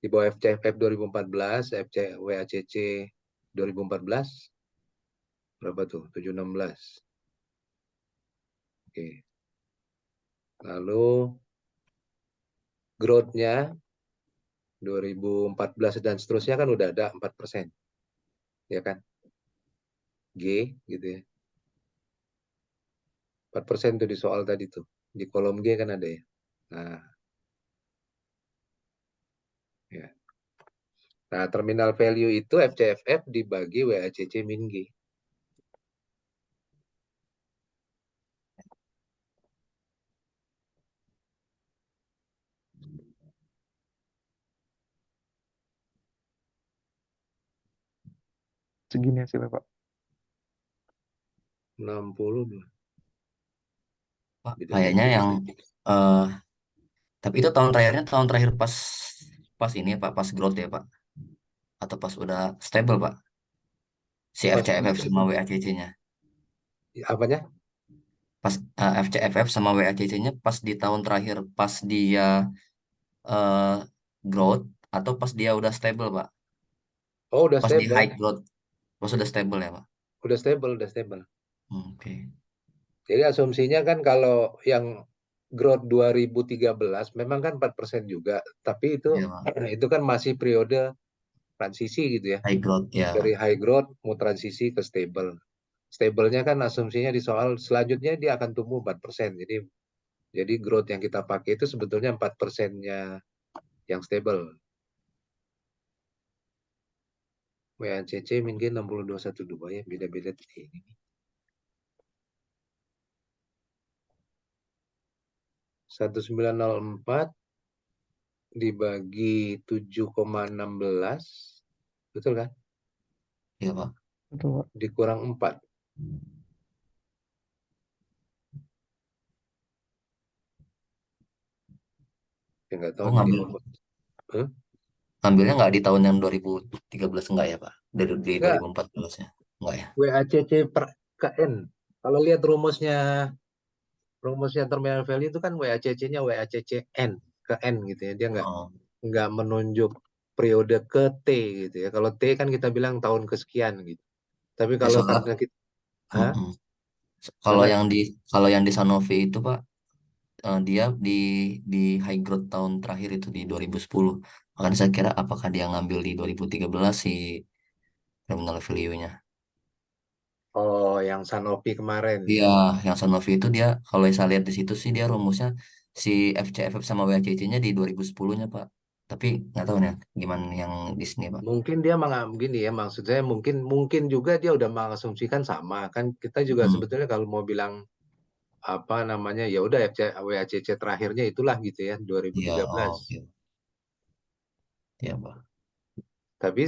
Di bawah FCFF 2014, WACC 2014 berapa tuh? 716. Oke. Lalu growth-nya 2014 dan seterusnya kan udah ada 4%. Ya kan? G gitu ya. 4% tuh di soal tadi tuh. Di kolom G kan ada ya. Nah, ya. Nah, terminal value itu FCFF dibagi WACC min G. Segini hasilnya Pak. 60 Pak, beda kayaknya dikit. yang eh tapi itu tahun terakhirnya tahun terakhir pas pas ini ya, Pak, pas growth ya Pak, atau pas udah stable Pak, si Pas FCFF sama WACC-nya. apanya? Pas FCFF sama WACC-nya pas di tahun terakhir pas dia eh growth atau pas dia udah stable Pak, Oh, udah pas di stable. high growth, pas udah stable ya Pak. Udah stable. Oke. Jadi asumsinya kan kalau yang growth 2013 memang kan 4% juga, tapi Iya, Pak. itu kan masih periode transisi gitu ya. High growth ya. Dari high growth mau transisi ke stable. Stable-nya kan asumsinya di soal selanjutnya dia akan tumbuh 4%. Jadi growth yang kita pakai itu sebetulnya 4%-nya yang stable. WACC mungkin 6212 ya, beda-beda ini. 1904 dibagi 7,16, betul kan? Iya, Pak. Betul, Pak. Dikurang 4. Ya nggak tahu Oh, nih di rumus. Huh? ngambilnya nggak di tahun yang 2013 enggak ya, Pak? Di Enggak, 2014-nya. Enggak ya? WACC per KN. Kalau lihat rumusnya terminal value itu kan WACC-nya WACC N ke N gitu ya. Dia Oh, nggak menunjuk periode ke T gitu ya. Kalau T kan kita bilang tahun kesekian gitu. Tapi ya kalau soalnya, karena kita, Hah? mm-mm. Kalau Soalnya yang di kalau yang di Sanofi itu, Pak, dia di high growth tahun terakhir itu di 2010. Makanya saya kira apakah dia ngambil di 2013 si terminal value-nya. oh yang Sanofi kemarin. Iya, yang Sanofi itu dia kalau saya lihat di situ sih dia rumusnya si FCFF sama WACC-nya di 2010-nya, Pak. Tapi nggak tahu nih gimana yang di sini, Pak. Mungkin dia gini ya, maksud saya mungkin juga dia udah mengasumsikan sama kan. Kita juga Mm, sebetulnya kalau mau bilang apa namanya, ya udah WACC terakhirnya itulah gitu ya, iya, 2013. oh, oke. Iya, Pak. Tapi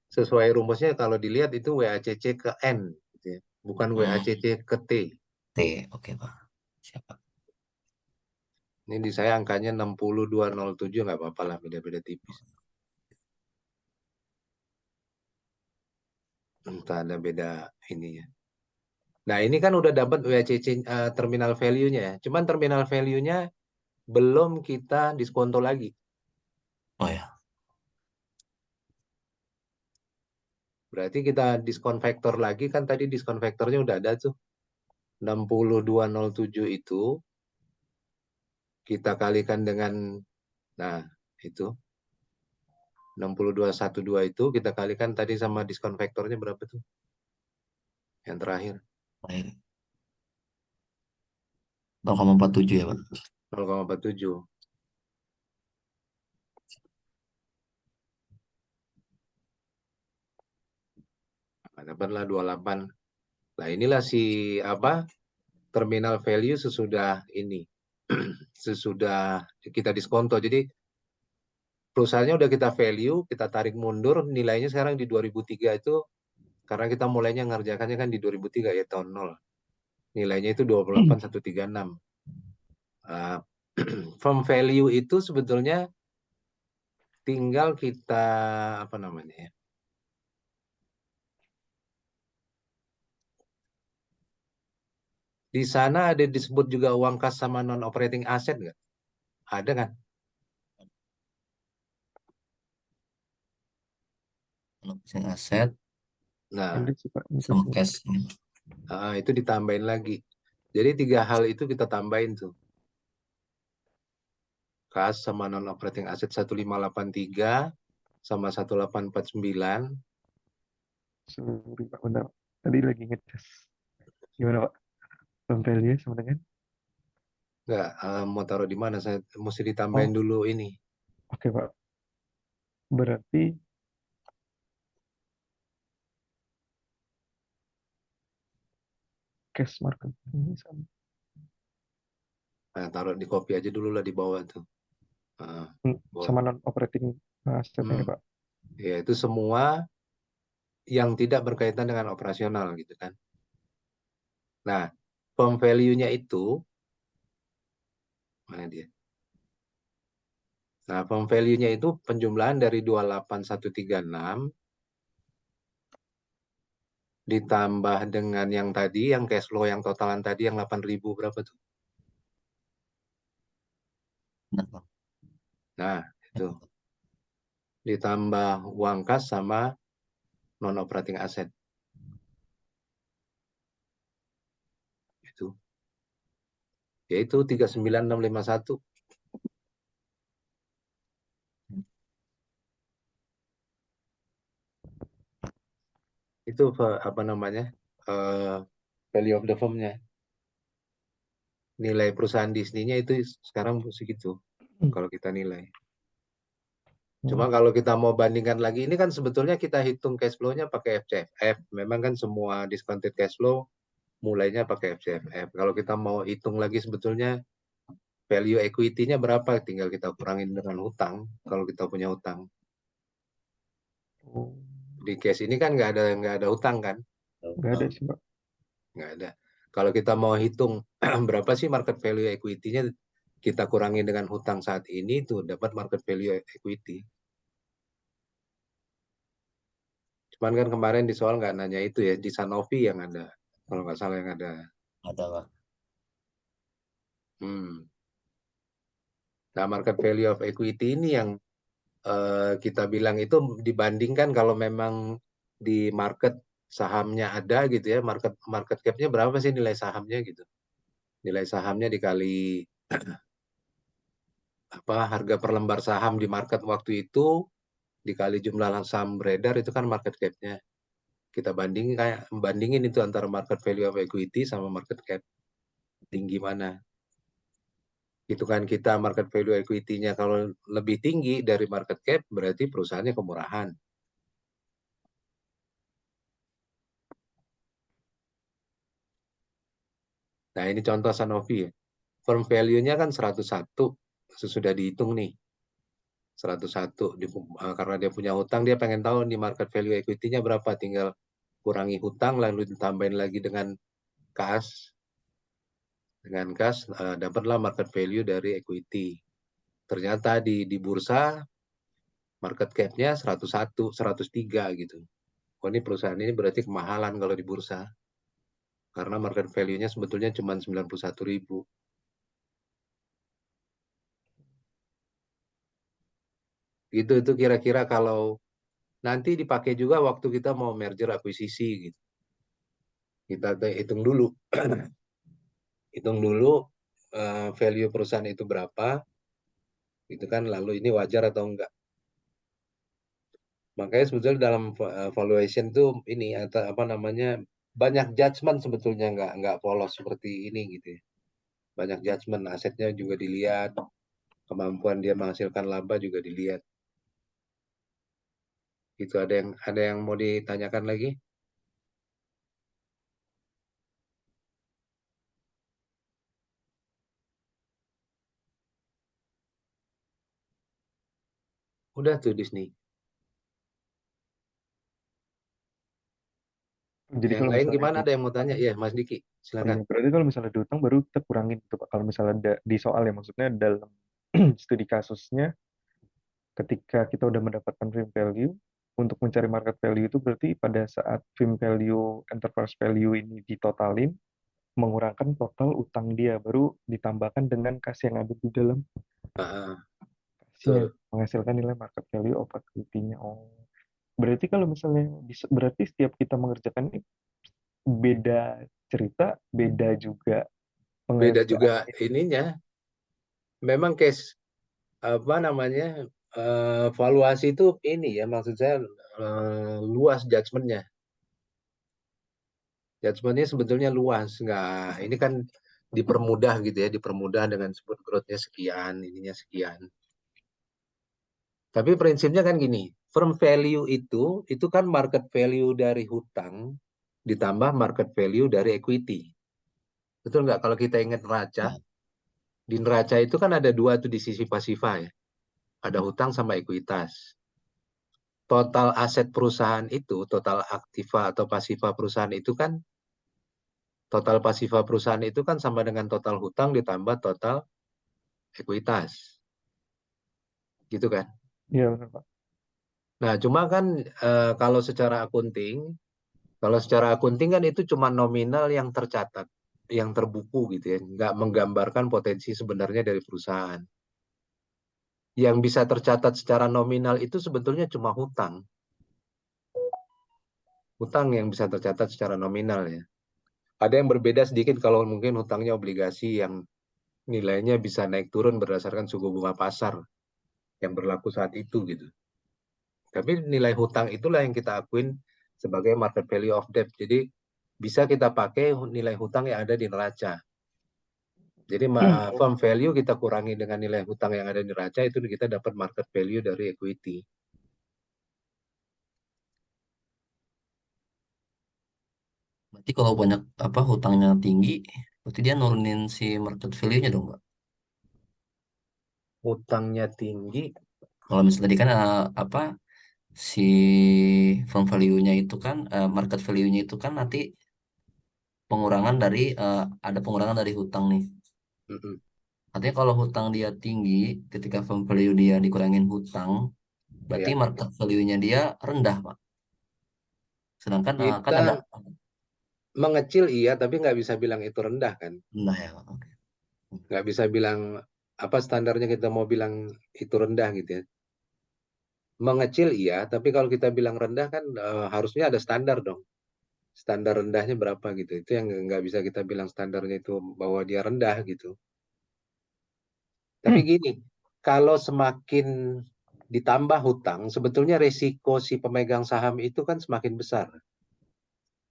sesuai rumusnya kalau dilihat itu WACC ke N gitu ya, bukan WACC Mm, ke T. T, oke, Pak. Siapa? Ini di saya angkanya 6207, nggak apa-apa lah, beda-beda tipis. Entah ada beda ini ya. Nah ini kan udah dapat WACC terminal value-nya ya. Cuman terminal value-nya belum kita diskonto lagi. Oh ya, Berarti kita diskon faktor lagi, kan tadi diskon faktornya udah ada tuh. 6207 itu kita kalikan dengan, nah itu 6212 itu kita kalikan tadi sama diskon faktornya berapa tuh? Yang terakhir baik. 0,47 ya, Pak. 0,47. Nah, dapatlah 28. Nah inilah si apa terminal value sesudah ini, sesudah kita diskonto. Jadi perusahaannya udah kita value, kita tarik mundur, nilainya sekarang di 2003 itu, karena kita mulainya ngerjakannya kan di 2003 ya, tahun 0. Nilainya itu 28.136. Uh, Firm value itu sebetulnya tinggal kita apa namanya ya? Di sana ada disebut juga uang kas sama non operating asset nggak? Ada kan? Financing aset Nah, Ada sih, Pak. Di sama kasih. cash. itu ditambahin lagi. Jadi 3 hal itu kita tambahin tuh. Kas sama non operating asset 1583 sama 1849. Sorry, Pak. Bentar. Tadi lagi ngecas. Gimana, Pak? Bang value sama dengan? Nggak, mau taruh di mana? Saya mesti ditambahin Oh, dulu ini. oke, Pak. Berarti cash market ini sama, Nah, taruh di copy aja dulu lah di bawah tuh. Ah, buat. sama non operating asetnya Hmm, ya, Pak. ya itu semua yang tidak berkaitan dengan operasional gitu kan. Nah, firm value-nya itu mana dia? Nah, firm value-nya itu penjumlahan dari 28136 ditambah dengan yang tadi, yang cash flow yang totalan tadi yang 8.000 berapa tuh? Benar, Pak. Nah, itu ditambah uang kas sama non operating asset itu. yaitu 39651. Itu apa namanya? Value of the firm-nya. Nilai perusahaan Disney-nya itu sekarang segitu kalau kita nilai. Cuma kalau kita mau bandingkan lagi, ini kan sebetulnya kita hitung cash flow-nya pakai FCFF. Memang kan semua discounted cash flow mulainya pakai FCFF. Kalau kita mau hitung lagi sebetulnya value equity-nya berapa, tinggal kita kurangin dengan hutang kalau kita punya hutang. Oh, Di case ini kan nggak ada hutang kan? nggak ada sih, Pak. Nggak ada. Kalau kita mau hitung berapa sih market value equity-nya, kita kurangi dengan hutang saat ini tuh dapat market value equity. Cuman kan kemarin di soal nggak nanya itu ya, di Sanofi yang ada, kalau nggak salah yang ada. Ada, Pak. Nah, market value of equity ini yang kita bilang itu dibandingkan kalau memang di market sahamnya ada gitu ya, market cap-nya berapa sih nilai sahamnya gitu. Nilai sahamnya dikali apa harga per lembar saham di market waktu itu dikali jumlah saham beredar, itu kan market cap-nya. Kita bandingin itu antara market value of equity sama market cap, tinggi mana. Itu kan kita market value equity-nya kalau lebih tinggi dari market cap berarti perusahaannya kemurahan. Nah, ini contoh Sanofi ya. Firm value-nya kan 101, sesudah dihitung nih. 101, karena dia punya hutang, dia pengen tahu nih market value equity-nya berapa, tinggal kurangi hutang, lalu ditambahin lagi dengan kas. Dengan kas, dapatlah market value dari equity. Ternyata di bursa, market cap-nya 101, 103 gitu. Oh, ini perusahaan ini berarti kemahalan kalau di bursa. Karena market value-nya sebetulnya cuma 91.000. Gitu itu kira-kira kalau nanti dipakai juga waktu kita mau merger akuisisi gitu. Kita hitung dulu. Hitung dulu value perusahaan itu berapa, gitu kan, lalu ini wajar atau enggak. Makanya sebetulnya dalam valuation itu ini atau apa namanya, banyak judgement sebetulnya, nggak polos seperti ini gitu ya. Banyak judgement, asetnya juga dilihat, kemampuan dia menghasilkan laba juga dilihat. Itu ada yang mau ditanyakan lagi? Udah tuh Disney. Jadi Yang kalau lain misalnya gimana, ada yang mau tanya? Ya, Mas Diki, oh silakan. iya, berarti kalau misalnya ada utang baru kita kurangin tuh, Pak. Kalau misalnya ada di soal ya, maksudnya dalam studi kasusnya, ketika kita udah mendapatkan firm value, untuk mencari market value itu berarti pada saat firm value, enterprise value ini ditotalin, mengurangkan total utang dia, baru ditambahkan dengan kas yang ada di dalam Ah, kasnya, betul. menghasilkan nilai market value of equity-nya. Oh, berarti kalau misalnya, berarti setiap kita mengerjakan ini beda cerita, beda juga Beda pengerjaan. juga ininya. Memang case apa namanya, valuasi itu ini ya, maksud saya luas judgementnya. Judgementnya sebetulnya luas, nggak ini kan dipermudah gitu ya, dipermudah dengan sebut growth-nya sekian, ininya sekian. Tapi prinsipnya kan gini, firm value itu kan market value dari hutang ditambah market value dari equity. Betul nggak? Kalau kita ingat neraca, Ya. di neraca itu kan ada dua tuh di sisi pasifa ya. Ada hutang sama ekuitas. Total aset perusahaan itu, total aktiva atau pasifa perusahaan itu kan, total pasifa perusahaan itu kan sama dengan total hutang ditambah total ekuitas. Gitu kan? Iya benar Pak. Nah, cuma kan kalau secara akunting kan itu cuma nominal yang tercatat, yang terbuku gitu ya, nggak menggambarkan potensi sebenarnya dari perusahaan. Yang bisa tercatat secara nominal itu sebetulnya cuma hutang. Hutang yang bisa tercatat secara nominal ya. Ada yang berbeda sedikit kalau mungkin hutangnya obligasi yang nilainya bisa naik turun berdasarkan suku bunga pasar yang berlaku saat itu gitu. Tapi nilai hutang itulah yang kita akuin sebagai market value of debt. Jadi bisa kita pakai nilai hutang yang ada di neraca. Jadi firm value kita kurangi dengan nilai hutang yang ada di neraca, itu kita dapat market value dari equity. Berarti kalau banyak apa hutangnya tinggi, berarti dia nurunin si market value-nya dong, Pak. Hutangnya tinggi, Kalau misalnya tadi kan apa si firm value-nya itu kan market value-nya itu kan nanti pengurangan dari ada pengurangan dari hutang nih. mm-mm, Artinya kalau hutang dia tinggi, ketika firm value dia dikurangin hutang, berarti ya. market value-nya dia rendah, Pak. Sedangkan kan ada Kita mengecil iya, tapi nggak bisa bilang itu rendah kan. rendah ya, Pak. Oke. Nggak bisa bilang apa standarnya kita mau bilang itu rendah gitu ya. Mengecil iya, tapi kalau kita bilang rendah kan harusnya ada standar dong. Standar rendahnya berapa gitu. Itu yang nggak bisa kita bilang standarnya itu bahwa dia rendah gitu. Tapi gini, kalau semakin ditambah hutang, sebetulnya resiko si pemegang saham itu kan semakin besar.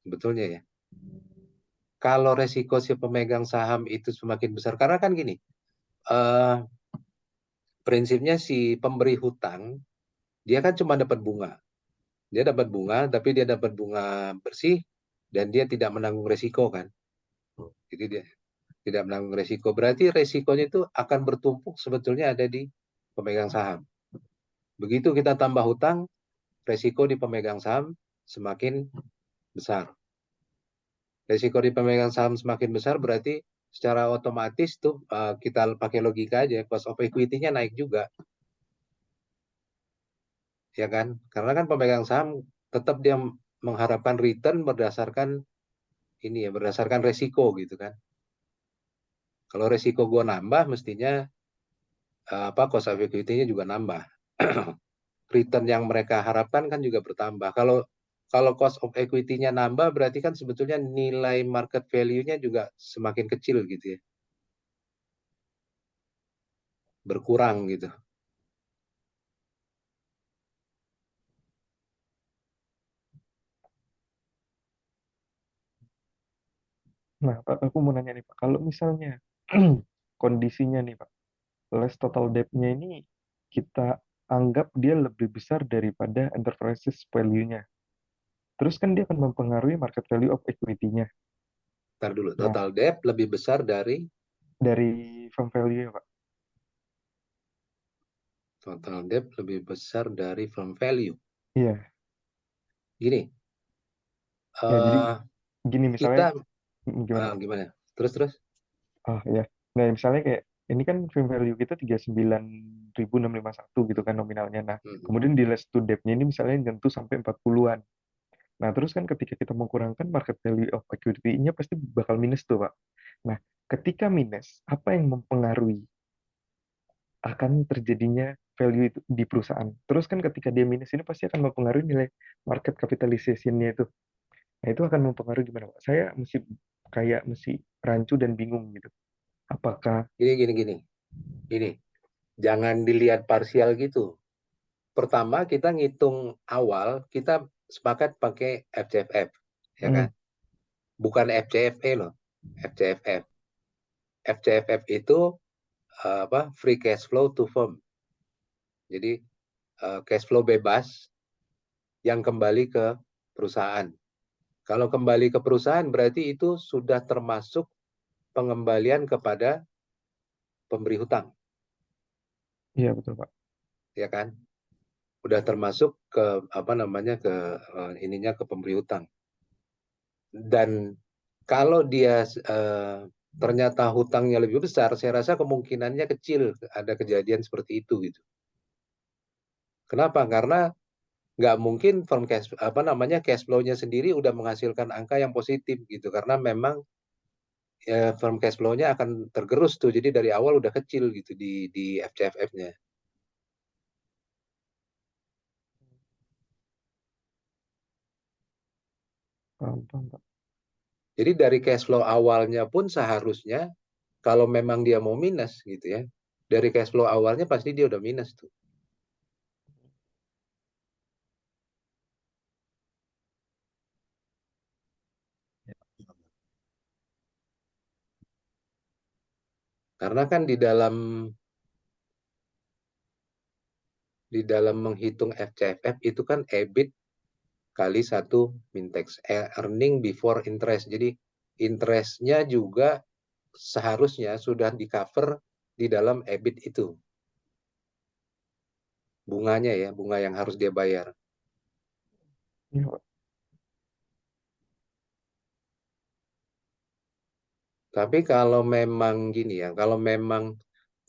Sebetulnya ya. Kalau resiko si pemegang saham itu semakin besar, karena kan gini, eh, prinsipnya si pemberi hutang, dia kan cuma dapat bunga. Dia dapat bunga, tapi dia dapat bunga bersih, dan dia tidak menanggung resiko kan. Jadi dia tidak menanggung resiko. Berarti resikonya itu akan bertumpuk sebetulnya ada di pemegang saham. Begitu kita tambah hutang, resiko di pemegang saham semakin besar. Resiko di pemegang saham semakin besar berarti secara otomatis tuh kita pakai logika aja, cost of equity-nya naik juga, ya kan? Karena kan pemegang saham tetap dia mengharapkan return berdasarkan ini ya, berdasarkan resiko gitu kan. Kalau resiko gua nambah, mestinya apa cost of equity-nya juga nambah. Return yang mereka harapkan kan juga bertambah. Kalau kalau cost of equity-nya nambah, berarti kan sebetulnya nilai market value-nya juga semakin kecil gitu ya, berkurang gitu. Nah, Pak, aku mau nanya nih, Pak. Kalau misalnya kondisinya nih, Pak, less total debt-nya ini kita anggap dia lebih besar daripada enterprises value-nya. Terus kan dia akan mempengaruhi market value of equity-nya. Ntar dulu, Nah, total debt lebih besar dari dari firm value-nya, Pak. total debt lebih besar dari firm value. Iya. Gini, Ya, jadi eh gini misalnya, kita gimana, Pak? gimana? Terus terus. Oh, ya. Nah, misalnya kayak ini kan firm value kita 39.651 gitu kan nominalnya. Nah, Hmm. kemudian di less to debt-nya ini misalnya nyentuh sampai 40-an. Nah, terus kan ketika kita mengkurangkan market value of equity-nya pasti bakal minus tuh, Pak. Nah, ketika minus, apa yang mempengaruhi akan terjadinya value itu di perusahaan? Terus kan ketika dia minus ini pasti akan mempengaruhi nilai market capitalization-nya itu. Nah, itu akan mempengaruhi gimana, Pak? Saya mesti rancu dan bingung gitu. Apakah Gini gini gini. Gini, jangan dilihat parsial gitu. Pertama kita ngitung awal, kita sepakat pakai FCFF, ya hmm, kan? Bukan FCFE loh. FCFF. FCFF itu apa? Free cash flow to firm. Jadi cash flow bebas yang kembali ke perusahaan. Kalau kembali ke perusahaan berarti itu sudah termasuk pengembalian kepada pemberi hutang, iya betul, Pak. ya kan? Udah termasuk ke apa namanya ke ininya ke pemberi hutang. Dan kalau dia ternyata hutangnya lebih besar, saya rasa kemungkinannya kecil ada kejadian seperti itu gitu. Kenapa? Karena nggak mungkin firm cash apa namanya cash flow-nya sendiri udah menghasilkan angka yang positif gitu. Karena memang firm cash flow-nya akan tergerus tuh. Jadi dari awal udah kecil gitu di FCFF-nya. Paham, paham, Pak. Jadi dari cash flow awalnya pun seharusnya kalau memang dia mau minus gitu ya, dari cash flow awalnya pasti dia udah minus tuh. Karena kan di dalam menghitung FCFF itu kan EBIT kali 1 mintax, earning before interest. Jadi interestnya juga seharusnya sudah di cover di dalam EBIT itu. Bunganya ya, bunga yang harus dia bayar. Iya, Pak. Tapi kalau memang gini ya, kalau memang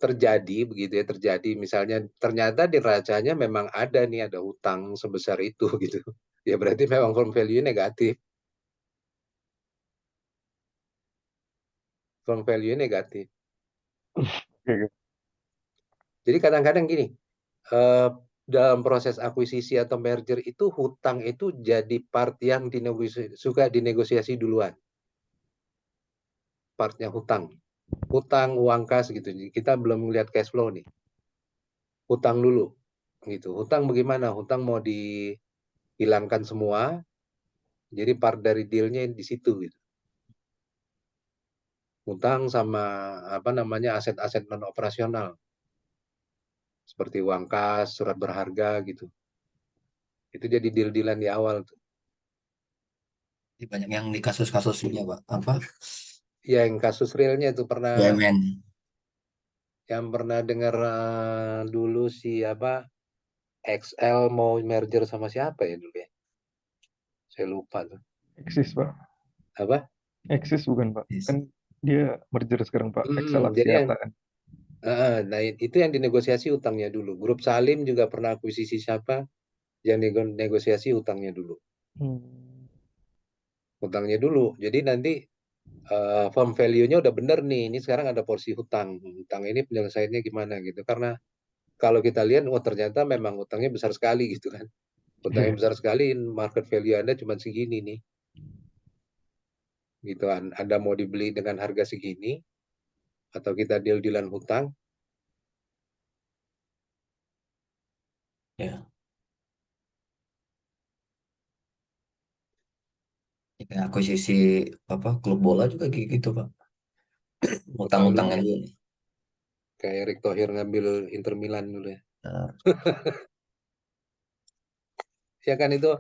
terjadi begitu ya, terjadi misalnya ternyata di neracanya memang ada nih, ada hutang sebesar itu gitu. Ya berarti memang firm value negatif. Firm value negatif. Oke, oke. Jadi kadang-kadang gini, dalam proses akuisisi atau merger itu hutang itu jadi part yang suka dinegosiasi duluan. Partnya hutang. Hutang, uang kas gitu. Kita belum melihat cash flow nih. Hutang dulu gitu. Hutang bagaimana? Hutang mau dihilangkan semua. Jadi part dari dealnya di situ gitu. Hutang sama apa namanya aset-aset non operasional seperti uang kas, surat berharga gitu. Itu jadi deal-dealan di awal tuh. Banyak yang di kasus-kasus ini ya, Pak. Apa? Yang kasus realnya itu pernah BUMN. yang pernah dengar dulu si apa XL mau merger sama siapa ya dulu ya? Saya lupa tuh. Eksis, Pak. Apa? Eksis bukan, Pak. Kan Yes. dia merger sekarang, Pak. Excel Jadi yang Axiata kan. nah itu yang dinegosiasi utangnya dulu. Grup Salim juga pernah akuisisi siapa yang negosiasi utangnya dulu. Hmm. Utangnya dulu. Jadi nanti firm value-nya udah bener nih. Ini sekarang ada porsi hutang. Hutang ini penyelesaiannya gimana gitu. Karena kalau kita lihat, oh ternyata memang hutangnya besar sekali gitu kan. Hutangnya Iya. besar sekali, market value Anda cuma segini nih. Gitu kan. Anda mau dibeli dengan harga segini, atau kita deal-dealan hutang, Ya. Ya, kayak akuisisi apa klub bola juga kayak gitu, Pak. hutang dulu Utang-utangnya ya. dulu nih. Kayak Erick Thohir ngambil Inter Milan dulu ya. Nah, Ya kan itu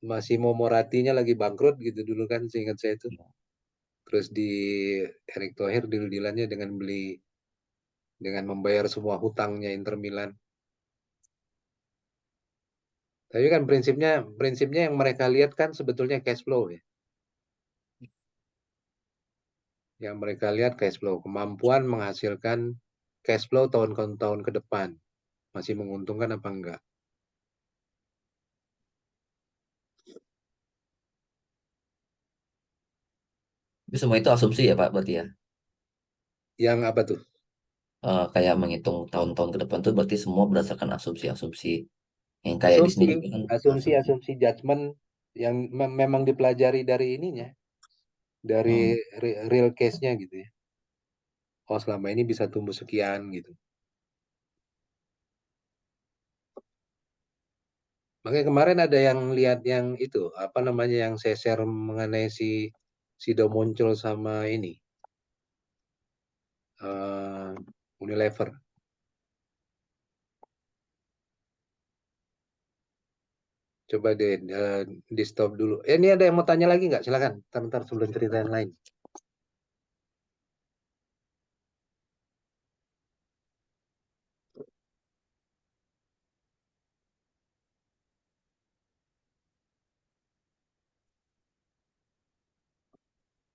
masih mau Moratinya lagi bangkrut gitu dulu kan, seingat saya itu. Terus di Erick Thohir deal-dealannya dengan membayar semua hutangnya Inter Milan. Tapi kan prinsipnya yang mereka lihat kan sebetulnya cash flow ya. Yang mereka lihat cash flow, kemampuan menghasilkan cash flow tahun-tahun ke depan. Masih menguntungkan apa enggak? itu semua itu asumsi ya, Pak, berarti ya. Yang apa tuh? Kayak menghitung tahun-tahun ke depan tuh berarti semua berdasarkan asumsi-asumsi. Yang kayak di sini Asumsi, juga kan asumsi. asumsi judgment yang memang dipelajari dari ininya, dari Hmm. real case-nya gitu ya. Oh selama ini bisa tumbuh sekian gitu. Makanya kemarin ada yang lihat yang itu, apa namanya yang saya share mengenai si Sido muncul sama ini, eh, Unilever. Coba deh di stop dulu. Ini ada yang mau tanya lagi nggak? Silakan. Ntar sebelum cerita yang lain.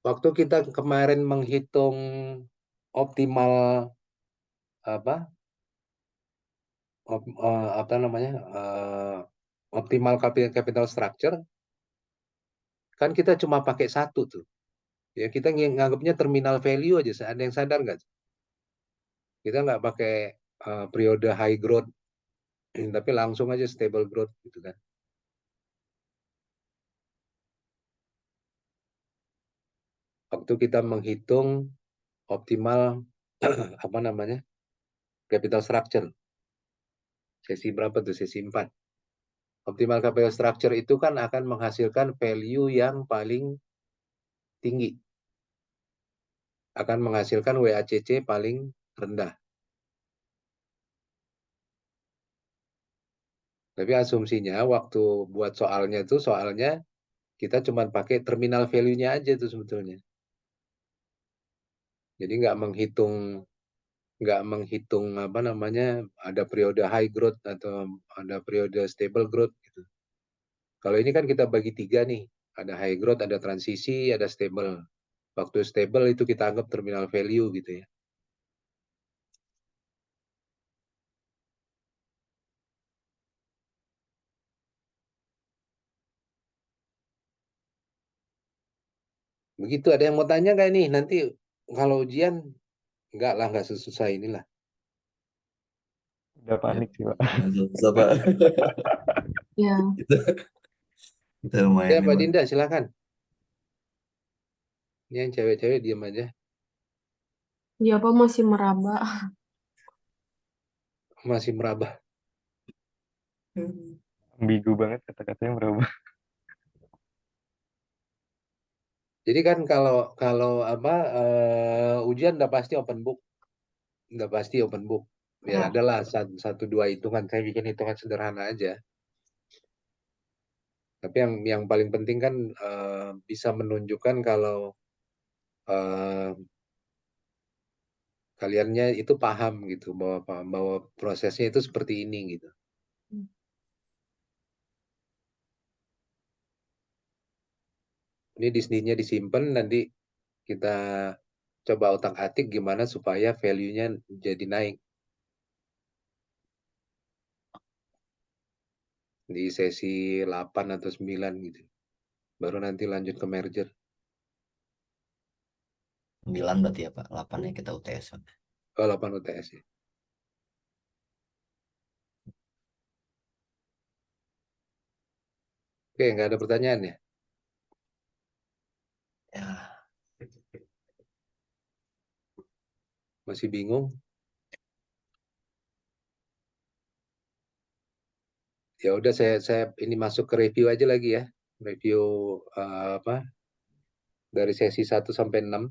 Waktu kita kemarin menghitung optimal apa apa namanya optimal capital structure, kan kita cuma pakai satu tuh. Ya kita nganggapnya terminal value aja. Ada yang sadar nggak? Kita nggak pakai periode high growth, tapi langsung aja stable growth gitu kan. Waktu kita menghitung optimal apa namanya? Capital structure. Sesi berapa tuh? Sesi 4. Optimal capital structure itu kan akan menghasilkan value yang paling tinggi. Akan menghasilkan WACC paling rendah. Tapi asumsinya waktu buat soalnya itu soalnya kita cuma pakai terminal value-nya aja tuh sebetulnya. Jadi nggak menghitung apa namanya ada periode high growth atau ada periode stable growth gitu. Kalau ini kan kita bagi 3 nih, ada high growth, ada transisi, ada stable. Waktu stable itu kita anggap terminal value gitu ya. Begitu, ada yang mau tanya nggak nih? Nanti kalau ujian nggak lah, nggak sesusah inilah. Udah Ya, panik sih, Pak. susah, Pak. Ya, Kita lumayan Ya nih, Pak Pak. Dinda silakan. Ini yang cewek-cewek diam aja. ya Pak masih meraba. Masih meraba. Ambigu banget kata-katanya berubah. Jadi kan kalau kalau apa ujian udah pasti open book, udah pasti open book. Ya Ya, adalah satu dua hitungan. Saya bikin hitungan sederhana aja. Tapi yang paling penting kan bisa menunjukkan kalau eh, kaliannya itu paham gitu bahwa prosesnya itu seperti ini gitu. Ini di sininya disimpan, nanti kita coba otak-atik gimana supaya value-nya jadi naik di sesi 8 atau 9 gitu. Baru nanti lanjut ke merger. 9 berarti ya, Pak. 8-nya kita UTS, Pak. Oh, 8 UTS ya. Oke, nggak ada pertanyaan ya? Ya, Masih bingung? Ya udah, saya ini masuk ke review aja lagi ya. Review apa dari sesi 1 sampai 6.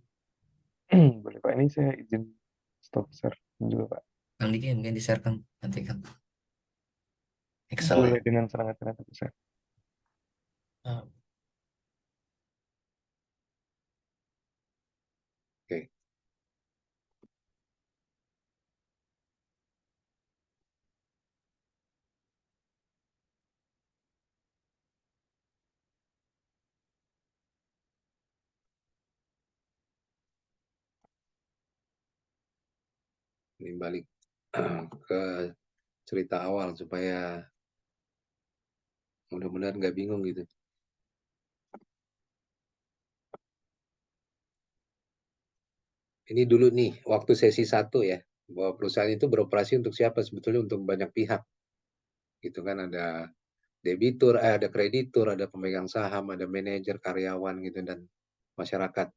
Boleh, Pak. Ini saya izin stop share dulu, Pak. Kang Diki mungkin di-share kan nanti kan Excel ya. Boleh dengan sangat-sangat besar. Ah, Oke. Ini balik ke cerita awal supaya mudah-mudahan nggak bingung gitu. Ini dulu nih, waktu sesi 1 ya, bahwa perusahaan itu beroperasi untuk siapa? Sebetulnya untuk banyak pihak. Gitu kan, ada debitur, ada kreditur, ada pemegang saham, ada manajer, karyawan gitu, dan masyarakat.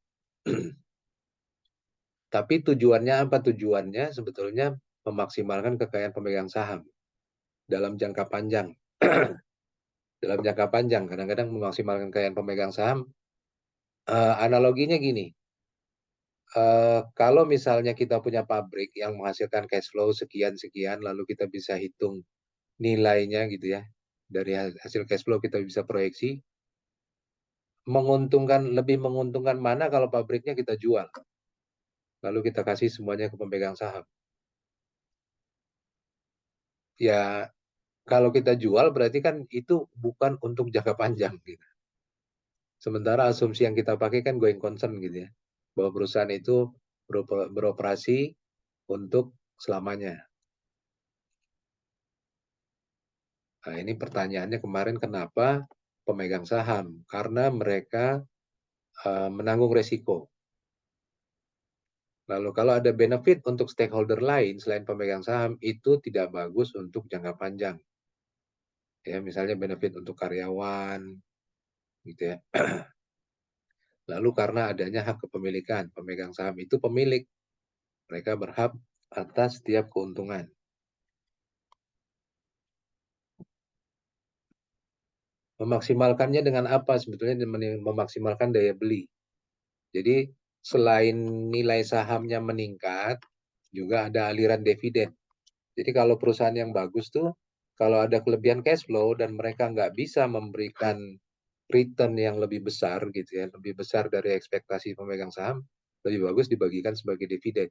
Tapi tujuannya apa? Tujuannya sebetulnya memaksimalkan kekayaan pemegang saham dalam jangka panjang. Dalam jangka panjang, kadang-kadang memaksimalkan kekayaan pemegang saham. Analoginya gini, kalau misalnya kita punya pabrik yang menghasilkan cash flow sekian-sekian, lalu kita bisa hitung nilainya gitu ya. Dari hasil cash flow kita bisa proyeksi, lebih menguntungkan mana kalau pabriknya kita jual. Lalu kita kasih semuanya ke pemegang saham. Ya, kalau kita jual berarti kan itu bukan untuk jangka panjang gitu. Sementara asumsi yang kita pakai kan going concern gitu ya. Bahwa perusahaan itu beroperasi untuk selamanya. Nah, ini pertanyaannya kemarin kenapa pemegang saham? Karena mereka menanggung resiko. Lalu kalau ada benefit untuk stakeholder lain selain pemegang saham, itu tidak bagus untuk jangka panjang. Ya, misalnya benefit untuk karyawan, gitu ya. Lalu karena adanya hak kepemilikan, pemegang saham itu pemilik. Mereka berhak atas setiap keuntungan. Memaksimalkannya dengan apa? Sebetulnya memaksimalkan daya beli. Jadi selain nilai sahamnya meningkat, juga ada aliran dividen. Jadi kalau perusahaan yang bagus tuh, kalau ada kelebihan cash flow dan mereka nggak bisa memberikan return yang lebih besar gitu ya, lebih besar dari ekspektasi pemegang saham, lebih bagus dibagikan sebagai dividen.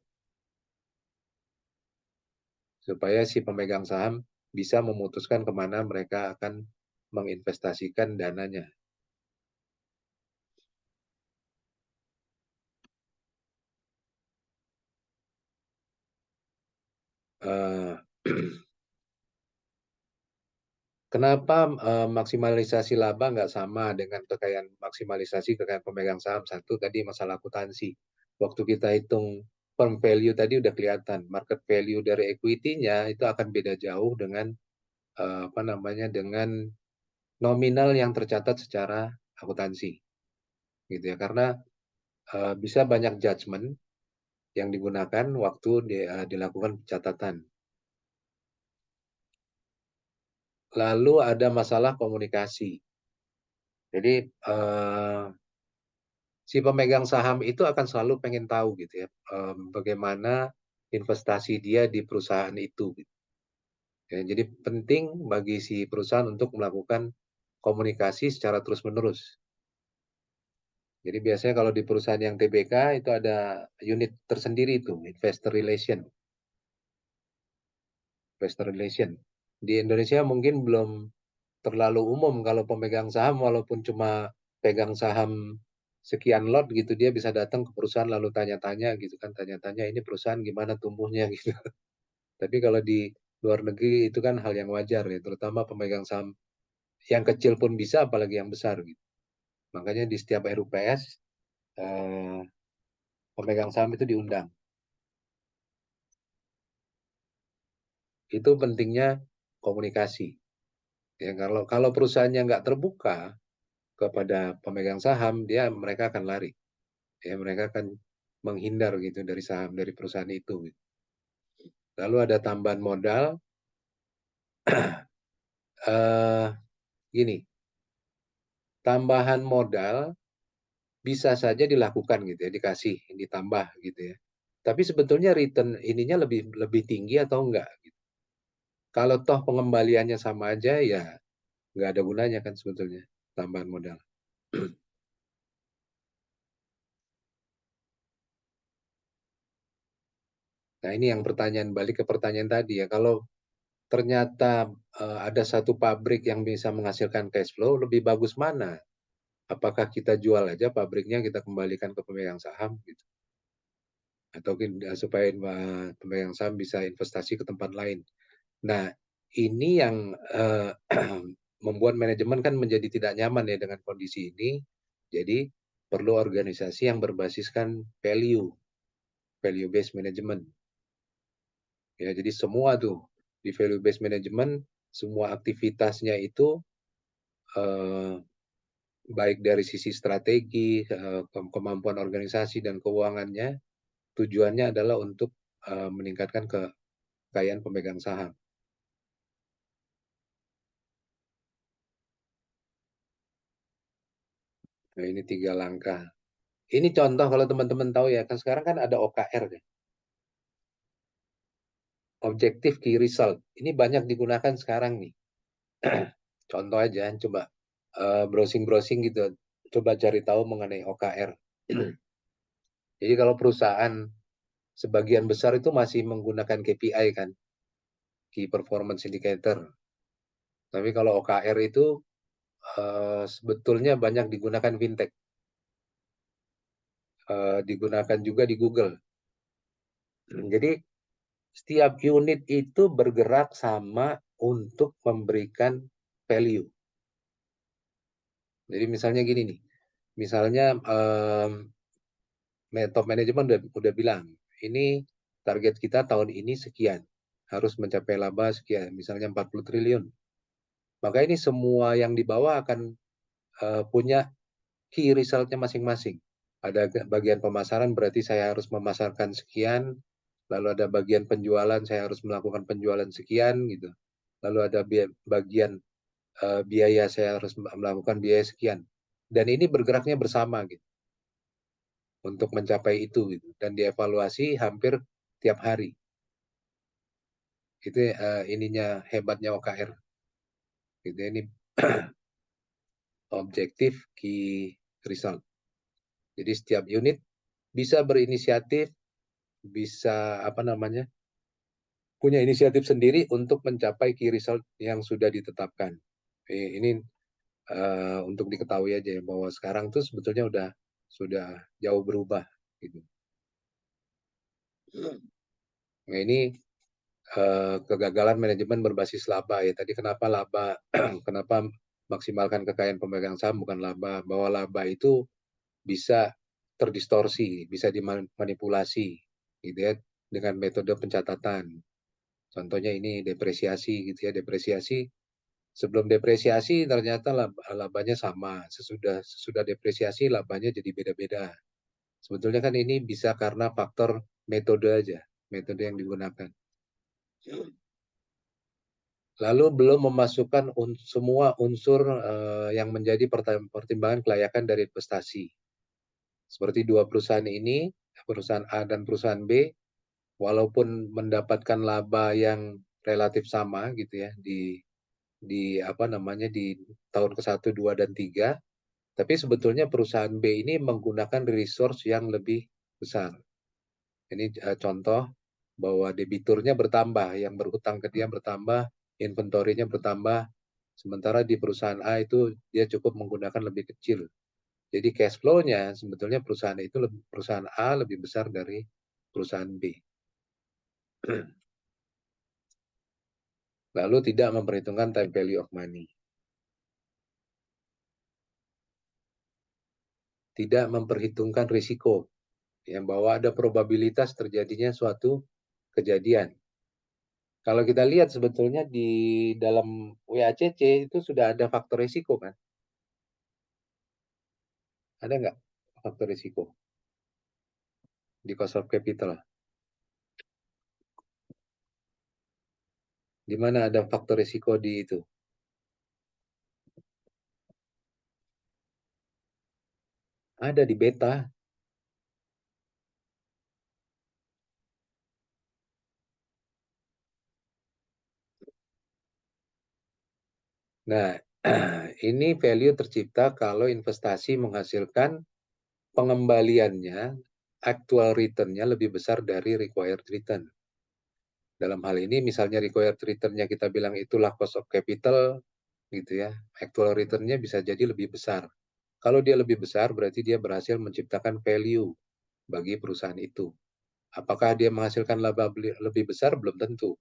Supaya si pemegang saham bisa memutuskan kemana mereka akan menginvestasikan dananya. Kenapa maksimalisasi laba nggak sama dengan kekayaan maksimalisasi kekayaan pemegang saham? Satu tadi masalah akuntansi. Waktu kita hitung firm value tadi udah kelihatan market value dari equity-nya itu akan beda jauh dengan dengan nominal yang tercatat secara akuntansi, gitu ya. Karena bisa banyak judgement yang digunakan waktu dilakukan pencatatan. Lalu ada masalah komunikasi. Jadi si pemegang saham itu akan selalu pengen tahu gitu ya, bagaimana investasi dia di perusahaan itu. Gitu. Ya, jadi penting bagi si perusahaan untuk melakukan komunikasi secara terus-menerus. Jadi biasanya kalau di perusahaan yang TBK itu ada unit tersendiri itu, investor relation. Investor relation. Di Indonesia mungkin belum terlalu umum kalau pemegang saham walaupun cuma pegang saham sekian lot gitu dia bisa datang ke perusahaan lalu tanya-tanya gitu kan, tanya-tanya ini perusahaan gimana tumbuhnya gitu. Tapi kalau di luar negeri itu kan hal yang wajar ya, terutama pemegang saham yang kecil pun bisa apalagi yang besar gitu. Makanya di setiap RUPS pemegang saham itu diundang. Itu pentingnya komunikasi. Ya kalau perusahaannya nggak terbuka kepada pemegang saham, mereka akan lari. Ya mereka akan menghindar gitu dari saham dari perusahaan itu. Lalu ada tambahan modal. Gini, tambahan modal bisa saja dilakukan gitu ya, dikasih, ditambah gitu ya. Tapi sebetulnya return ininya lebih tinggi atau enggak? Gitu. Kalau toh pengembaliannya sama aja ya nggak ada gunanya kan sebetulnya tambahan modal. Nah ini yang pertanyaan balik ke pertanyaan tadi ya. Kalau ternyata ada satu pabrik yang bisa menghasilkan cash flow, lebih bagus mana? Apakah kita jual aja pabriknya kita kembalikan ke pemegang saham gitu? Atau supaya pemegang saham bisa investasi ke tempat lain. Nah, ini yang membuat manajemen kan menjadi tidak nyaman ya dengan kondisi ini. Jadi perlu organisasi yang berbasiskan value based management. Ya, jadi semua tuh di value based management semua aktivitasnya itu baik dari sisi strategi, kemampuan organisasi dan keuangannya tujuannya adalah untuk meningkatkan kekayaan pemegang saham. Nah, ini 3 langkah. Ini contoh kalau teman-teman tahu ya, kan sekarang kan ada OKR ya. Objective Key Result. Ini banyak digunakan sekarang nih. Contoh aja, coba browsing-browsing gitu. Coba cari tahu mengenai OKR. Jadi kalau perusahaan sebagian besar itu masih menggunakan KPI kan, Key Performance Indicator. Tapi kalau OKR itu sebetulnya banyak digunakan fintech. Digunakan juga di Google. Jadi setiap unit itu bergerak sama untuk memberikan value. Jadi misalnya gini nih, misalnya top manajemen udah bilang, ini target kita tahun ini sekian, harus mencapai laba sekian, misalnya 40 triliun. Maka ini semua yang di bawah akan punya key resultnya masing-masing. Ada bagian pemasaran, berarti saya harus memasarkan sekian. Lalu ada bagian penjualan, saya harus melakukan penjualan sekian gitu. Lalu ada bagian biaya, saya harus melakukan biaya sekian. Dan ini bergeraknya bersama gitu untuk mencapai itu gitu. Dan dievaluasi hampir tiap hari. Itu ininya hebatnya OKR. Gitu ini objektif key result. Jadi setiap unit bisa berinisiatif, bisa punya inisiatif sendiri untuk mencapai key result yang sudah ditetapkan. Ini untuk diketahui aja ya, bahwa sekarang tuh sebetulnya sudah jauh berubah gitu. Nah ini kegagalan manajemen berbasis laba ya. Tadi kenapa laba? Kenapa maksimalkan kekayaan pemegang saham bukan laba? Bahwa laba itu bisa terdistorsi, bisa dimanipulasi gitu ya dengan metode pencatatan. Contohnya ini depresiasi gitu ya, depresiasi. Sebelum depresiasi ternyata labanya sama, sesudah depresiasi labanya jadi beda-beda. Sebetulnya kan ini bisa karena faktor metode aja, metode yang digunakan. Lalu belum memasukkan semua unsur yang menjadi pertimbangan kelayakan dari investasi. Seperti dua perusahaan ini, perusahaan A dan perusahaan B, walaupun mendapatkan laba yang relatif sama gitu ya di tahun ke-1, 2 dan 3, tapi sebetulnya perusahaan B ini menggunakan resource yang lebih besar. Ini contoh bahwa debiturnya bertambah, yang berhutang ke dia bertambah, inventorinya bertambah, sementara di perusahaan A itu dia cukup menggunakan lebih kecil. Jadi cash flow-nya sebetulnya perusahaan A lebih besar dari perusahaan B. Lalu tidak memperhitungkan time value of money. Tidak memperhitungkan risiko, yang bahwa ada probabilitas terjadinya suatu kejadian. Kalau kita lihat sebetulnya di dalam WACC itu sudah ada faktor risiko kan? Ada nggak faktor risiko di cost of capital? Di mana ada faktor risiko di itu? Ada di beta. Nah, ini value tercipta kalau investasi menghasilkan pengembaliannya, actual return-nya lebih besar dari required return. Dalam hal ini misalnya required return-nya kita bilang itulah cost of capital, gitu ya. Actual return-nya bisa jadi lebih besar. Kalau dia lebih besar berarti dia berhasil menciptakan value bagi perusahaan itu. Apakah dia menghasilkan laba lebih besar? Belum tentu.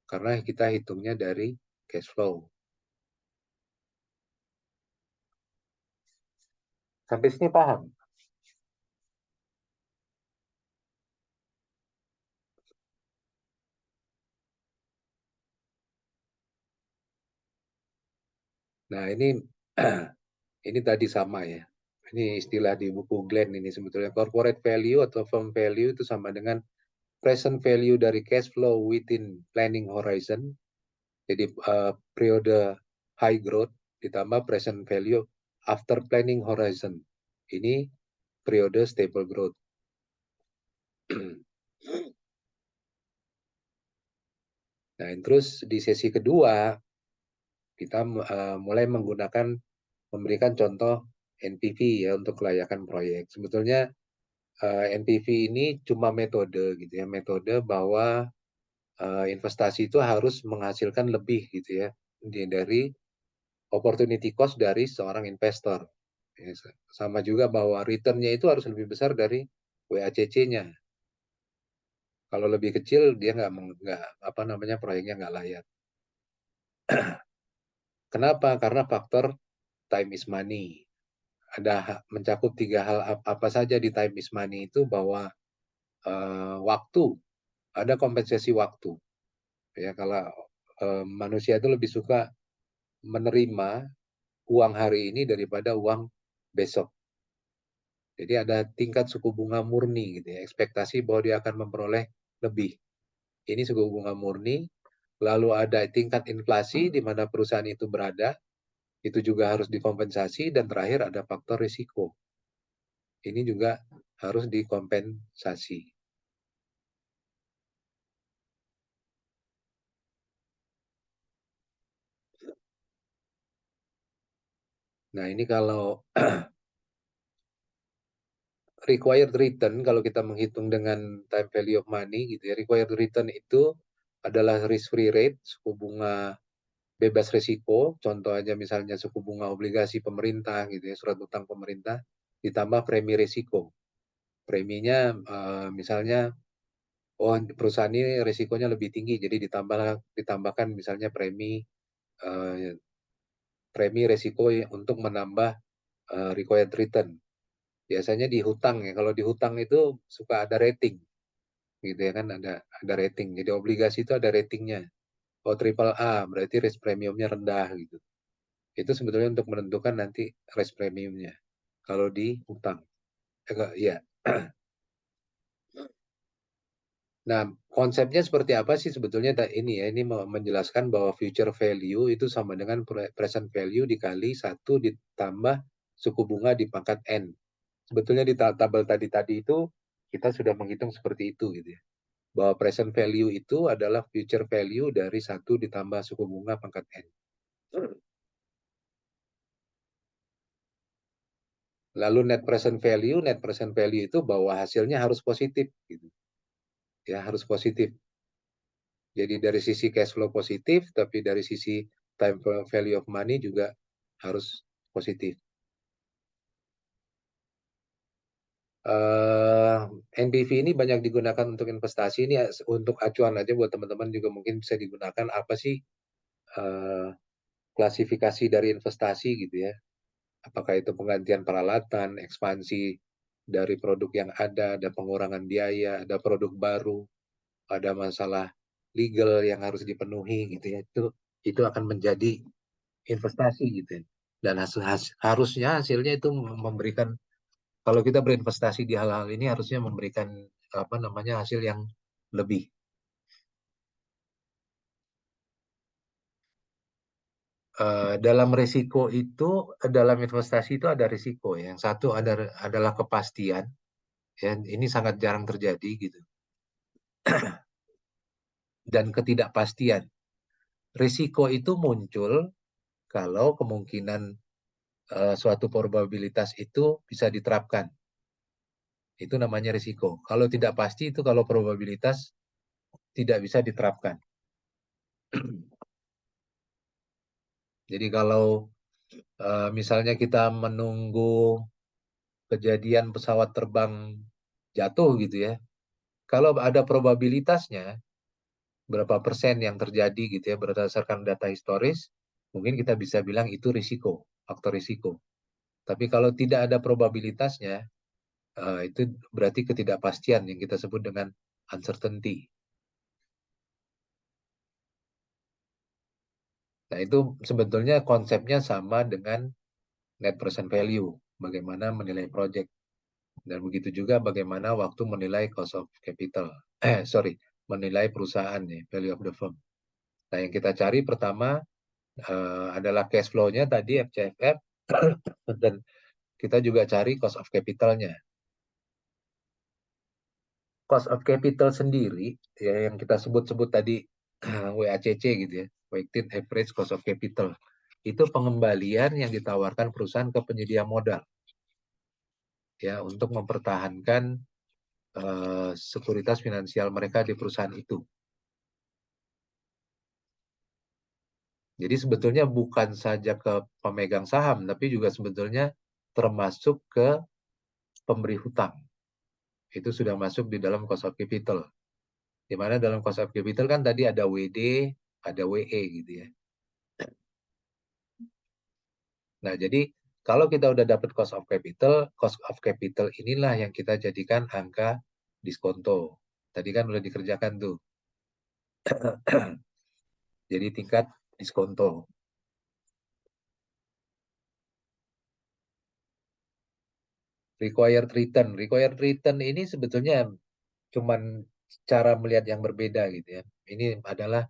Karena kita hitungnya dari cash flow. Sampai sini paham? Nah, ini tadi sama ya. Ini istilah di buku Glenn ini sebetulnya corporate value atau firm value itu sama dengan present value dari cash flow within planning horizon. Jadi periode high growth ditambah present value after planning horizon. Ini periode stable growth. Nah, terus di sesi kedua kita mulai memberikan contoh NPV ya untuk kelayakan proyek. Sebetulnya NPV ini cuma metode gitu ya, metode bahwa investasi itu harus menghasilkan lebih gitu ya dari opportunity cost dari seorang investor. Ya, sama juga bahwa return-nya itu harus lebih besar dari WACC-nya. Kalau lebih kecil dia proyeknya nggak layak. Kenapa? Karena faktor time is money. Ada mencakup 3 hal apa saja di time is money itu, bahwa waktu, ada kompensasi waktu. Ya, kalau manusia itu lebih suka menerima uang hari ini daripada uang besok. Jadi ada tingkat suku bunga murni gitu ya, ekspektasi bahwa dia akan memperoleh lebih. Ini suku bunga murni. Lalu ada tingkat inflasi di mana perusahaan itu berada, itu juga harus dikompensasi. Dan terakhir ada faktor risiko. Ini juga harus dikompensasi. Nah, ini kalau required return, kalau kita menghitung dengan time value of money gitu ya, required return itu adalah risk free rate, suku bunga bebas risiko. Contoh aja misalnya suku bunga obligasi pemerintah gitu ya, surat utang pemerintah, ditambah premi risiko. Preminya misalnya, oh perusahaan ini risikonya lebih tinggi, jadi ditambahkan misalnya premi risiko untuk menambah required return. Biasanya di hutang ya, kalau di hutang itu suka ada rating, gitu ya kan, ada rating. Jadi obligasi itu ada ratingnya. Oh triple A berarti risk premiumnya rendah gitu. Itu sebetulnya untuk menentukan nanti risk premiumnya. Kalau di hutang, ya. Nah, konsepnya seperti apa sih sebetulnya ini ya? Ini menjelaskan bahwa future value itu sama dengan present value dikali 1 ditambah suku bunga di pangkat N. Sebetulnya di tabel tadi itu kita sudah menghitung seperti itu gitu ya. Bahwa present value itu adalah future value dari 1 ditambah suku bunga pangkat N. Lalu net present value itu bahwa hasilnya harus positif gitu. Ya, harus positif. Jadi dari sisi cash flow positif, tapi dari sisi time value of money juga harus positif. NPV ini banyak digunakan untuk investasi. Ini untuk acuan aja buat teman-teman juga mungkin bisa digunakan. Apa sih klasifikasi dari investasi gitu ya? Apakah itu penggantian peralatan, ekspansi dari produk yang ada pengurangan biaya, ada produk baru, ada masalah legal yang harus dipenuhi gitu ya. Itu akan menjadi investasi gitu ya. Dan harusnya hasilnya itu memberikan, kalau kita berinvestasi di hal-hal ini harusnya memberikan hasil yang lebih. Dalam risiko itu, dalam investasi itu ada risiko ya. Yang satu adalah kepastian. Ya, ini sangat jarang terjadi gitu. Dan ketidakpastian. Risiko itu muncul kalau kemungkinan suatu probabilitas itu bisa diterapkan. Itu namanya risiko. Kalau tidak pasti itu kalau probabilitas tidak bisa diterapkan. Jadi kalau misalnya kita menunggu kejadian pesawat terbang jatuh gitu ya, kalau ada probabilitasnya berapa persen yang terjadi gitu ya berdasarkan data historis, mungkin kita bisa bilang itu risiko, faktor risiko. Tapi kalau tidak ada probabilitasnya, itu berarti ketidakpastian yang kita sebut dengan uncertainty. Nah, itu sebetulnya konsepnya sama dengan net present value, bagaimana menilai project. Dan begitu juga bagaimana waktu menilai cost of capital. Menilai perusahaan ya, value of the firm. Nah, yang kita cari pertama adalah cash flow-nya tadi, FCFF, dan kita juga cari cost of capital-nya. Cost of capital sendiri, ya yang kita sebut-sebut tadi, WACC gitu ya, Weighted Average Cost of Capital. Itu pengembalian yang ditawarkan perusahaan ke penyedia modal. Ya, untuk mempertahankan sekuritas finansial mereka di perusahaan itu. Jadi sebetulnya bukan saja ke pemegang saham, tapi juga sebetulnya termasuk ke pemberi hutang. Itu sudah masuk di dalam cost of capital. Di mana dalam cost of capital kan tadi ada WD, ada WE gitu ya. Nah, jadi kalau kita udah dapat cost of capital inilah yang kita jadikan angka diskonto. Tadi kan udah dikerjakan tuh. Jadi tingkat diskonto. Required return. Required return ini sebetulnya cuman cara melihat yang berbeda gitu ya. Ini adalah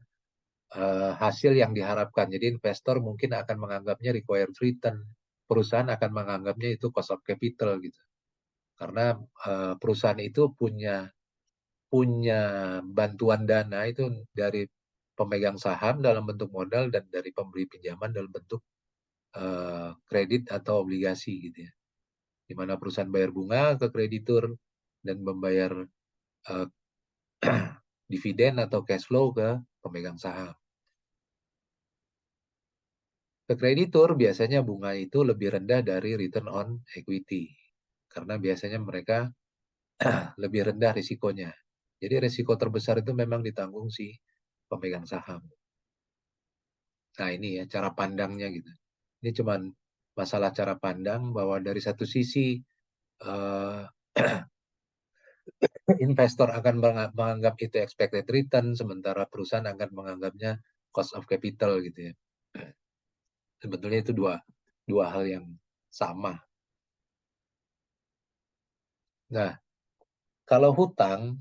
hasil yang diharapkan. Jadi investor mungkin akan menganggapnya required return. Perusahaan akan menganggapnya itu cost of capital gitu. Karena perusahaan itu punya bantuan dana itu dari pemegang saham dalam bentuk modal dan dari pemberi pinjaman dalam bentuk kredit atau obligasi gitu ya. Di mana perusahaan bayar bunga ke kreditur dan membayar dividen atau cash flow ke pemegang saham. Ke kreditur biasanya bunga itu lebih rendah dari return on equity. Karena biasanya mereka lebih rendah risikonya. Jadi risiko terbesar itu memang ditanggung si pemegang saham. Nah ini ya cara pandangnya gitu. Ini cuman masalah cara pandang bahwa dari satu sisi investor akan menganggap itu expected return, sementara perusahaan akan menganggapnya cost of capital gitu ya. Sebetulnya itu dua hal yang sama. Nah, kalau hutang,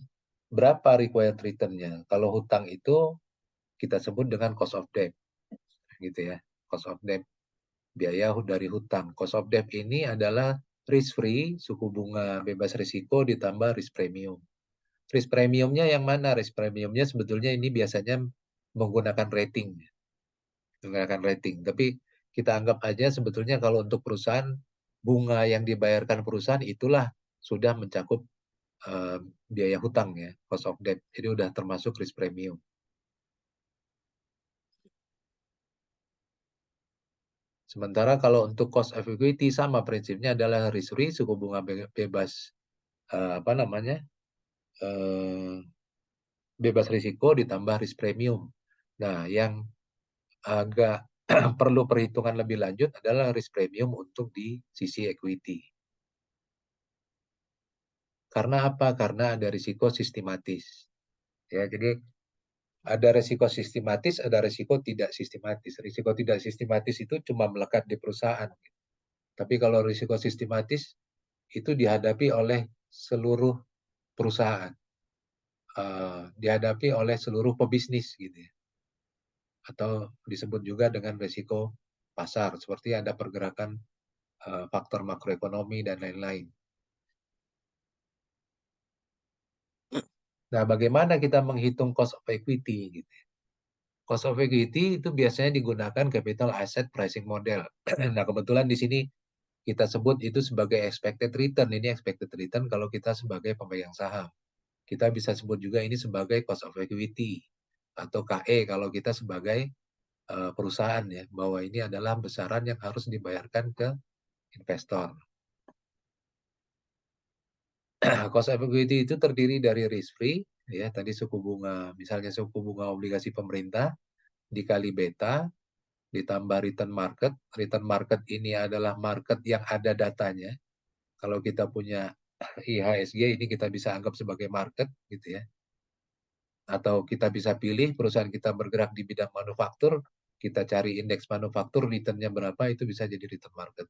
berapa required return-nya? Kalau hutang itu kita sebut dengan cost of debt, gitu ya. Cost of debt, biaya dari hutang. Cost of debt ini adalah risk free, suku bunga bebas risiko ditambah risk premium. Risk premiumnya yang mana? Risk premiumnya sebetulnya ini biasanya menggunakan rating. Menggunakan rating. Tapi kita anggap aja sebetulnya kalau untuk perusahaan, bunga yang dibayarkan perusahaan itulah sudah mencakup biaya hutang ya, cost of debt. Jadi udah termasuk risk premium. Sementara kalau untuk cost of equity sama prinsipnya adalah risk free, suku bunga bebas bebas risiko ditambah risk premium. Nah, yang agak perlu perhitungan lebih lanjut adalah risk premium untuk di sisi equity. Karena apa? Karena ada risiko sistematis. Ya, jadi ada risiko sistematis, ada risiko tidak sistematis. Risiko tidak sistematis itu cuma melekat di perusahaan. Tapi kalau risiko sistematis itu dihadapi oleh seluruh perusahaan, dihadapi oleh seluruh pebisnis gitu ya. Atau disebut juga dengan risiko pasar, seperti ada pergerakan faktor makroekonomi dan lain-lain. Nah, bagaimana kita menghitung cost of equity gitu? Cost of equity itu biasanya digunakan capital asset pricing model. Nah, kebetulan di sini kita sebut itu sebagai expected return. Ini expected return kalau kita sebagai pemegang saham. Kita bisa sebut juga ini sebagai cost of equity atau KE kalau kita sebagai perusahaan ya, bahwa ini adalah besaran yang harus dibayarkan ke investor. Cost of equity itu terdiri dari risk free, ya tadi suku bunga, misalnya suku bunga obligasi pemerintah dikali beta, ditambah return market. Return market ini adalah market yang ada datanya. Kalau kita punya IHSG ini kita bisa anggap sebagai market gitu ya. Atau kita bisa pilih perusahaan kita bergerak di bidang manufaktur, kita cari indeks manufaktur, return-nya berapa, itu bisa jadi return market.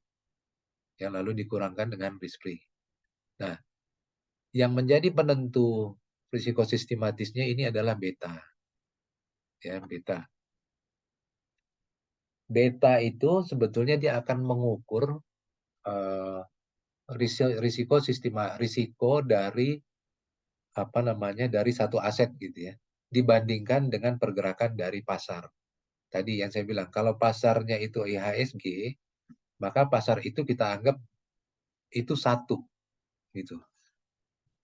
Ya, lalu dikurangkan dengan risk free. Nah, yang menjadi penentu risiko sistematisnya ini adalah beta. Ya, beta. Beta itu sebetulnya dia akan mengukur risiko dari dari satu aset gitu ya, dibandingkan dengan pergerakan dari pasar. Tadi yang saya bilang, kalau pasarnya itu IHSG, maka pasar itu kita anggap itu satu gitu.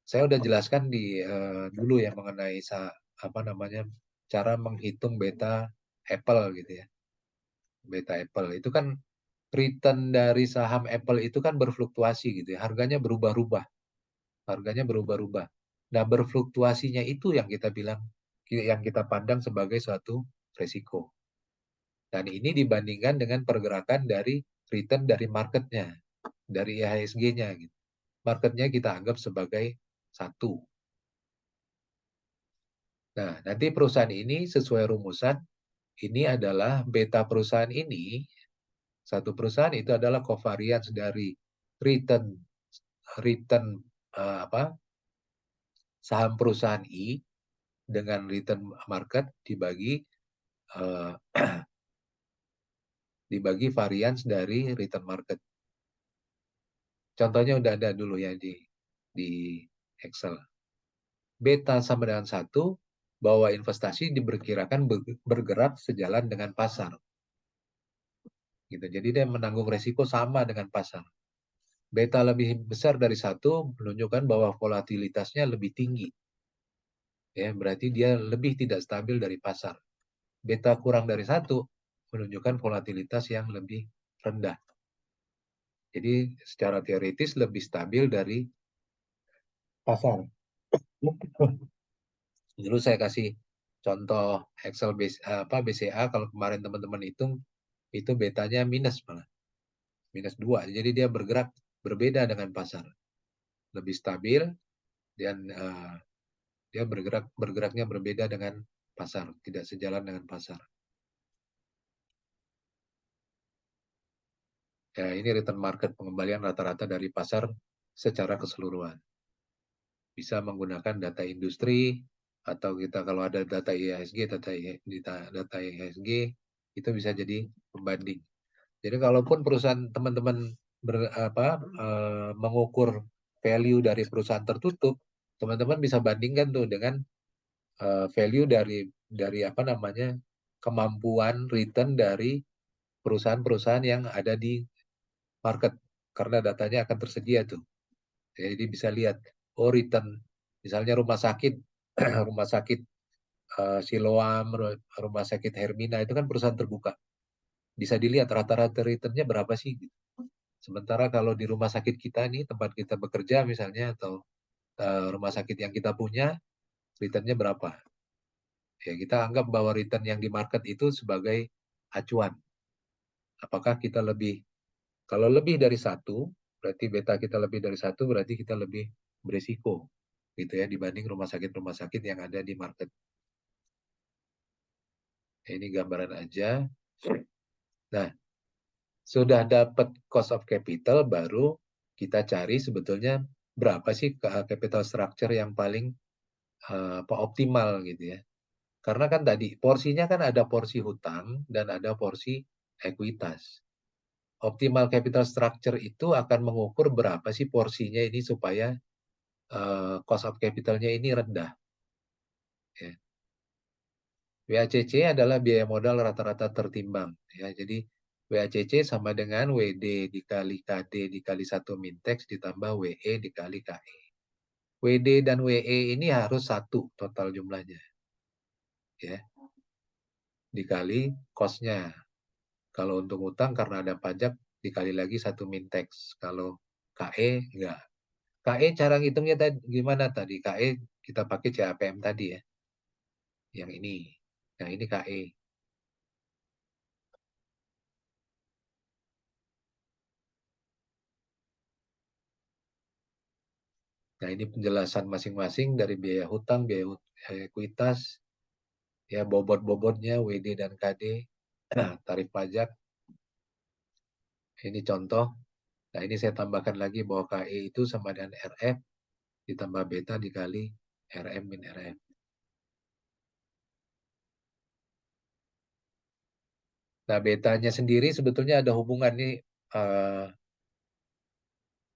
Saya udah jelaskan di dulu yang mengenai cara menghitung beta Apple gitu ya. Beta Apple itu kan return dari saham Apple itu kan berfluktuasi gitu ya. Harganya berubah-ubah. Nah, berfluktuasinya itu yang kita pandang sebagai suatu resiko. Dan ini dibandingkan dengan pergerakan dari return dari marketnya, dari IHSG-nya gitu. Marketnya kita anggap sebagai satu. Nah, nanti perusahaan ini sesuai rumusan, ini adalah beta perusahaan ini, satu perusahaan itu adalah covariance dari return return saham perusahaan I dengan return market dibagi varians dari return market. Contohnya udah ada dulu ya di Excel. Beta sama dengan 1 bahwa investasi diperkirakan bergerak sejalan dengan pasar. Gitu. Jadi dia menanggung resiko sama dengan pasar. Beta lebih besar dari 1 menunjukkan bahwa volatilitasnya lebih tinggi. Ya, berarti dia lebih tidak stabil dari pasar. Beta kurang dari 1 menunjukkan volatilitas yang lebih rendah. Jadi secara teoritis lebih stabil dari pasar. Dulu saya kasih contoh Excel BCA, kalau kemarin teman-teman hitung, itu betanya minus malah. Minus 2. Jadi dia bergerak berbeda dengan pasar. Lebih stabil dan dia bergeraknya berbeda dengan pasar, tidak sejalan dengan pasar. Ya, ini return market, pengembalian rata-rata dari pasar secara keseluruhan. Bisa menggunakan data industri, atau kita kalau ada data IHSG, data IHSG, itu bisa jadi pembanding. Jadi kalaupun perusahaan teman-teman mengukur value dari perusahaan tertutup, teman-teman bisa bandingkan tuh dengan value dari kemampuan return dari perusahaan-perusahaan yang ada di market, karena datanya akan tersedia tuh. Jadi bisa lihat, oh return, misalnya rumah sakit, rumah sakit Siloam, rumah sakit Hermina, itu kan perusahaan terbuka. Bisa dilihat rata-rata returnnya berapa sih. Sementara kalau di rumah sakit kita nih, tempat kita bekerja misalnya, atau rumah sakit yang kita punya, returnnya berapa. Ya, kita anggap bahwa return yang di market itu sebagai acuan. Apakah kita kalau lebih dari 1, berarti beta kita lebih dari 1, berarti kita lebih berisiko, gitu ya, dibanding rumah sakit yang ada di market. Ini gambaran aja. Nah, sudah dapat cost of capital, baru kita cari sebetulnya berapa sih capital structure yang paling optimal gitu ya. Karena kan tadi porsinya kan ada porsi hutang dan ada porsi ekuitas. Optimal capital structure itu akan mengukur berapa sih porsinya ini supaya cost of capitalnya ini rendah. Ya. WACC adalah biaya modal rata-rata tertimbang. Ya, jadi WACC sama dengan WD dikali KD dikali 1 mintex ditambah WE dikali KE. WD dan WE ini harus 1 total jumlahnya. Ya. Dikali cost-nya. Kalau untuk utang karena ada pajak dikali lagi 1 mintex. Kalau KE enggak. KE cara ngitungnya gimana tadi? KE kita pakai CAPM tadi ya. Yang ini. Nah, ini KE. Nah, ini penjelasan masing-masing dari biaya hutang, biaya ekuitas, ya bobot-bobotnya, WD dan KD, tarif pajak. Ini contoh. Nah, ini saya tambahkan lagi bahwa KE itu sama dengan RF ditambah beta dikali RM min RF. Nah, betanya sendiri sebetulnya ada hubungan nih,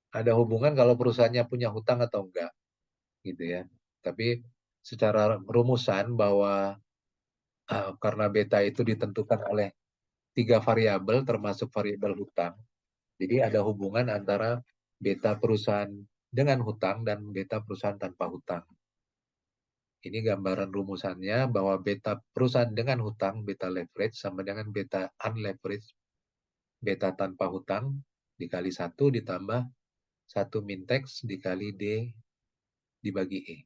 ada hubungan kalau perusahaannya punya hutang atau enggak, gitu ya. Tapi secara rumusan bahwa karena beta itu ditentukan oleh 3 variabel termasuk variabel hutang. Jadi ada hubungan antara beta perusahaan dengan hutang dan beta perusahaan tanpa hutang. Ini gambaran rumusannya bahwa beta perusahaan dengan hutang, beta leverage, sama dengan beta unleverage, beta tanpa hutang, dikali 1 ditambah 1 mintex dikali D dibagi E.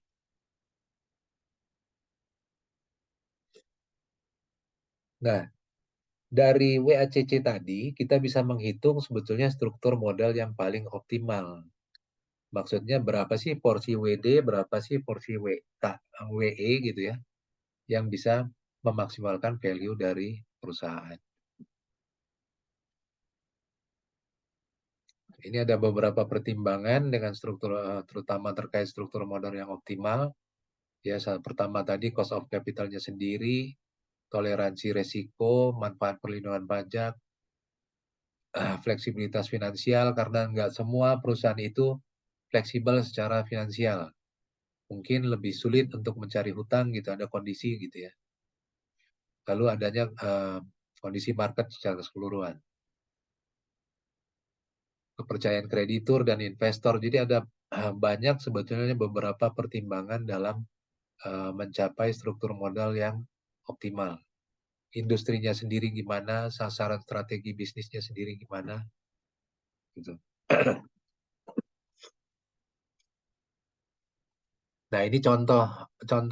Nah, dari WACC tadi, kita bisa menghitung sebetulnya struktur modal yang paling optimal. Maksudnya berapa sih porsi WD, berapa sih porsi WE gitu ya, yang bisa memaksimalkan value dari perusahaan. Ini ada beberapa pertimbangan dengan struktur, terutama terkait struktur modal yang optimal. Ya, pertama tadi cost of capitalnya sendiri, toleransi resiko, manfaat perlindungan pajak, fleksibilitas finansial, karena nggak semua perusahaan itu fleksibel secara finansial. Mungkin lebih sulit untuk mencari hutang gitu, ada kondisi gitu ya. Lalu adanya kondisi market secara keseluruhan. Kepercayaan kreditur dan investor. Jadi ada banyak sebetulnya beberapa pertimbangan dalam mencapai struktur modal yang optimal. Industrinya sendiri gimana, sasaran strategi bisnisnya sendiri gimana, gitu. Nah, ini contoh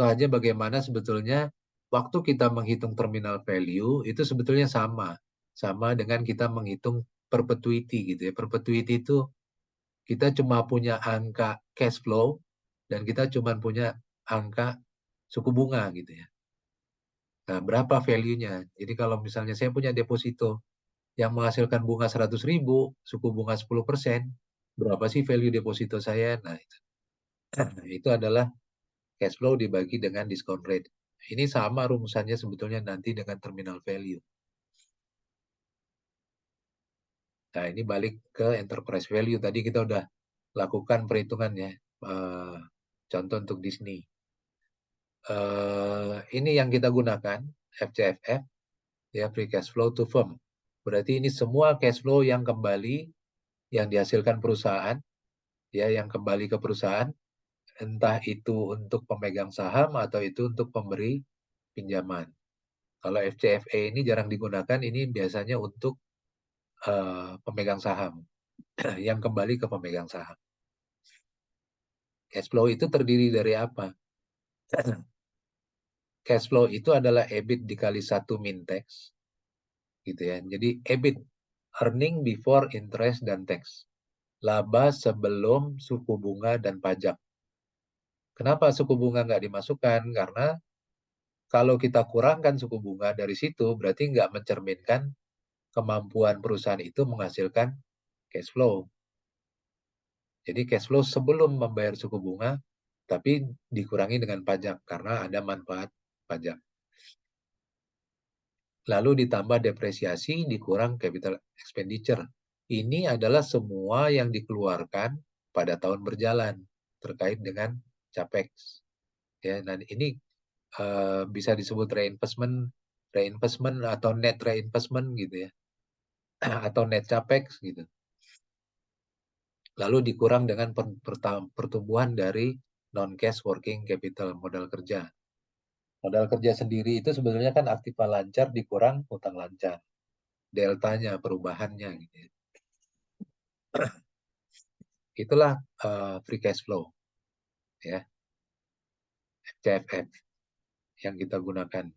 aja bagaimana sebetulnya waktu kita menghitung terminal value itu sebetulnya sama dengan kita menghitung perpetuity gitu ya. Perpetuity itu kita cuma punya angka cash flow dan kita cuma punya angka suku bunga gitu ya. Nah, berapa value-nya? Jadi kalau misalnya saya punya deposito yang menghasilkan bunga 100.000, suku bunga 10%, berapa sih value deposito saya? Nah, itu adalah cash flow dibagi dengan discount rate. Ini sama rumusannya sebetulnya nanti dengan terminal value. Nah, ini balik ke enterprise value. Tadi kita udah lakukan perhitungan ya. Contoh untuk Disney. Ini yang kita gunakan, FCFF, ya, free cash flow to firm. Berarti ini semua cash flow yang kembali, yang dihasilkan perusahaan, ya, yang kembali ke perusahaan, entah itu untuk pemegang saham atau itu untuk pemberi pinjaman. Kalau FCFE ini jarang digunakan, ini biasanya untuk pemegang saham, yang kembali ke pemegang saham. Cash flow itu terdiri dari apa? Cash flow itu adalah EBIT dikali 1 min tax, gitu ya. Jadi EBIT, earning before interest dan tax. Laba sebelum suku bunga dan pajak. Kenapa suku bunga nggak dimasukkan? Karena kalau kita kurangkan suku bunga dari situ, berarti nggak mencerminkan kemampuan perusahaan itu menghasilkan cash flow. Jadi cash flow sebelum membayar suku bunga, tapi dikurangi dengan pajak karena ada manfaat pajak. Lalu ditambah depresiasi, dikurang capital expenditure. Ini adalah semua yang dikeluarkan pada tahun berjalan terkait dengan capex. Ya, dan ini bisa disebut reinvestment atau net reinvestment gitu ya, atau net capex gitu. Lalu dikurang dengan pertumbuhan dari non-cash working capital, modal kerja. Modal kerja sendiri itu sebenarnya kan aktiva lancar dikurang utang lancar. Deltanya, perubahannya gitu ya. Itulah free cash flow, ya, CFF yang kita gunakan.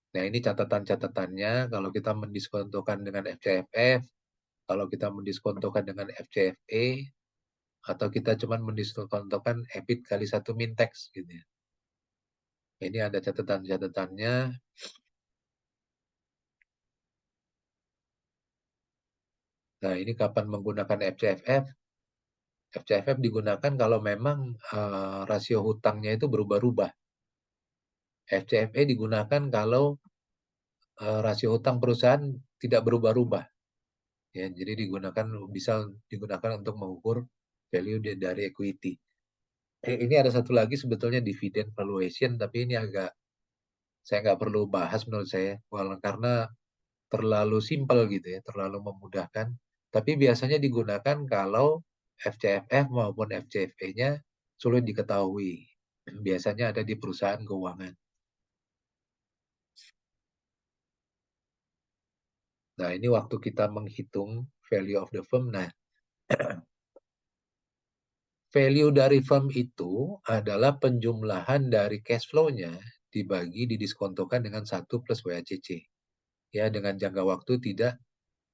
Nah, ini catatan-catatannya kalau kita mendiskontokan dengan FCFF, kalau kita mendiskontokan dengan FCFE, atau kita cuma mendiskontokan EBIT kali 1 min tax gitu ya. Ini ada catatan-catatannya. Nah, ini kapan menggunakan FCFF? FCFF digunakan kalau memang rasio hutangnya itu berubah-ubah. FCFE digunakan kalau rasio hutang perusahaan tidak berubah-ubah. Ya, jadi bisa digunakan untuk mengukur value dari equity. Ini ada satu lagi sebetulnya dividend valuation, tapi ini saya nggak perlu bahas menurut saya, karena terlalu simpel gitu ya, terlalu memudahkan. Tapi biasanya digunakan kalau FCFF maupun FCFE-nya sulit diketahui. Biasanya ada di perusahaan keuangan. Nah, ini waktu kita menghitung value of the firm. Nah, value dari firm itu adalah penjumlahan dari cash flow-nya dibagi didiskontokan dengan 1 plus WACC. Ya, dengan jangka waktu tidak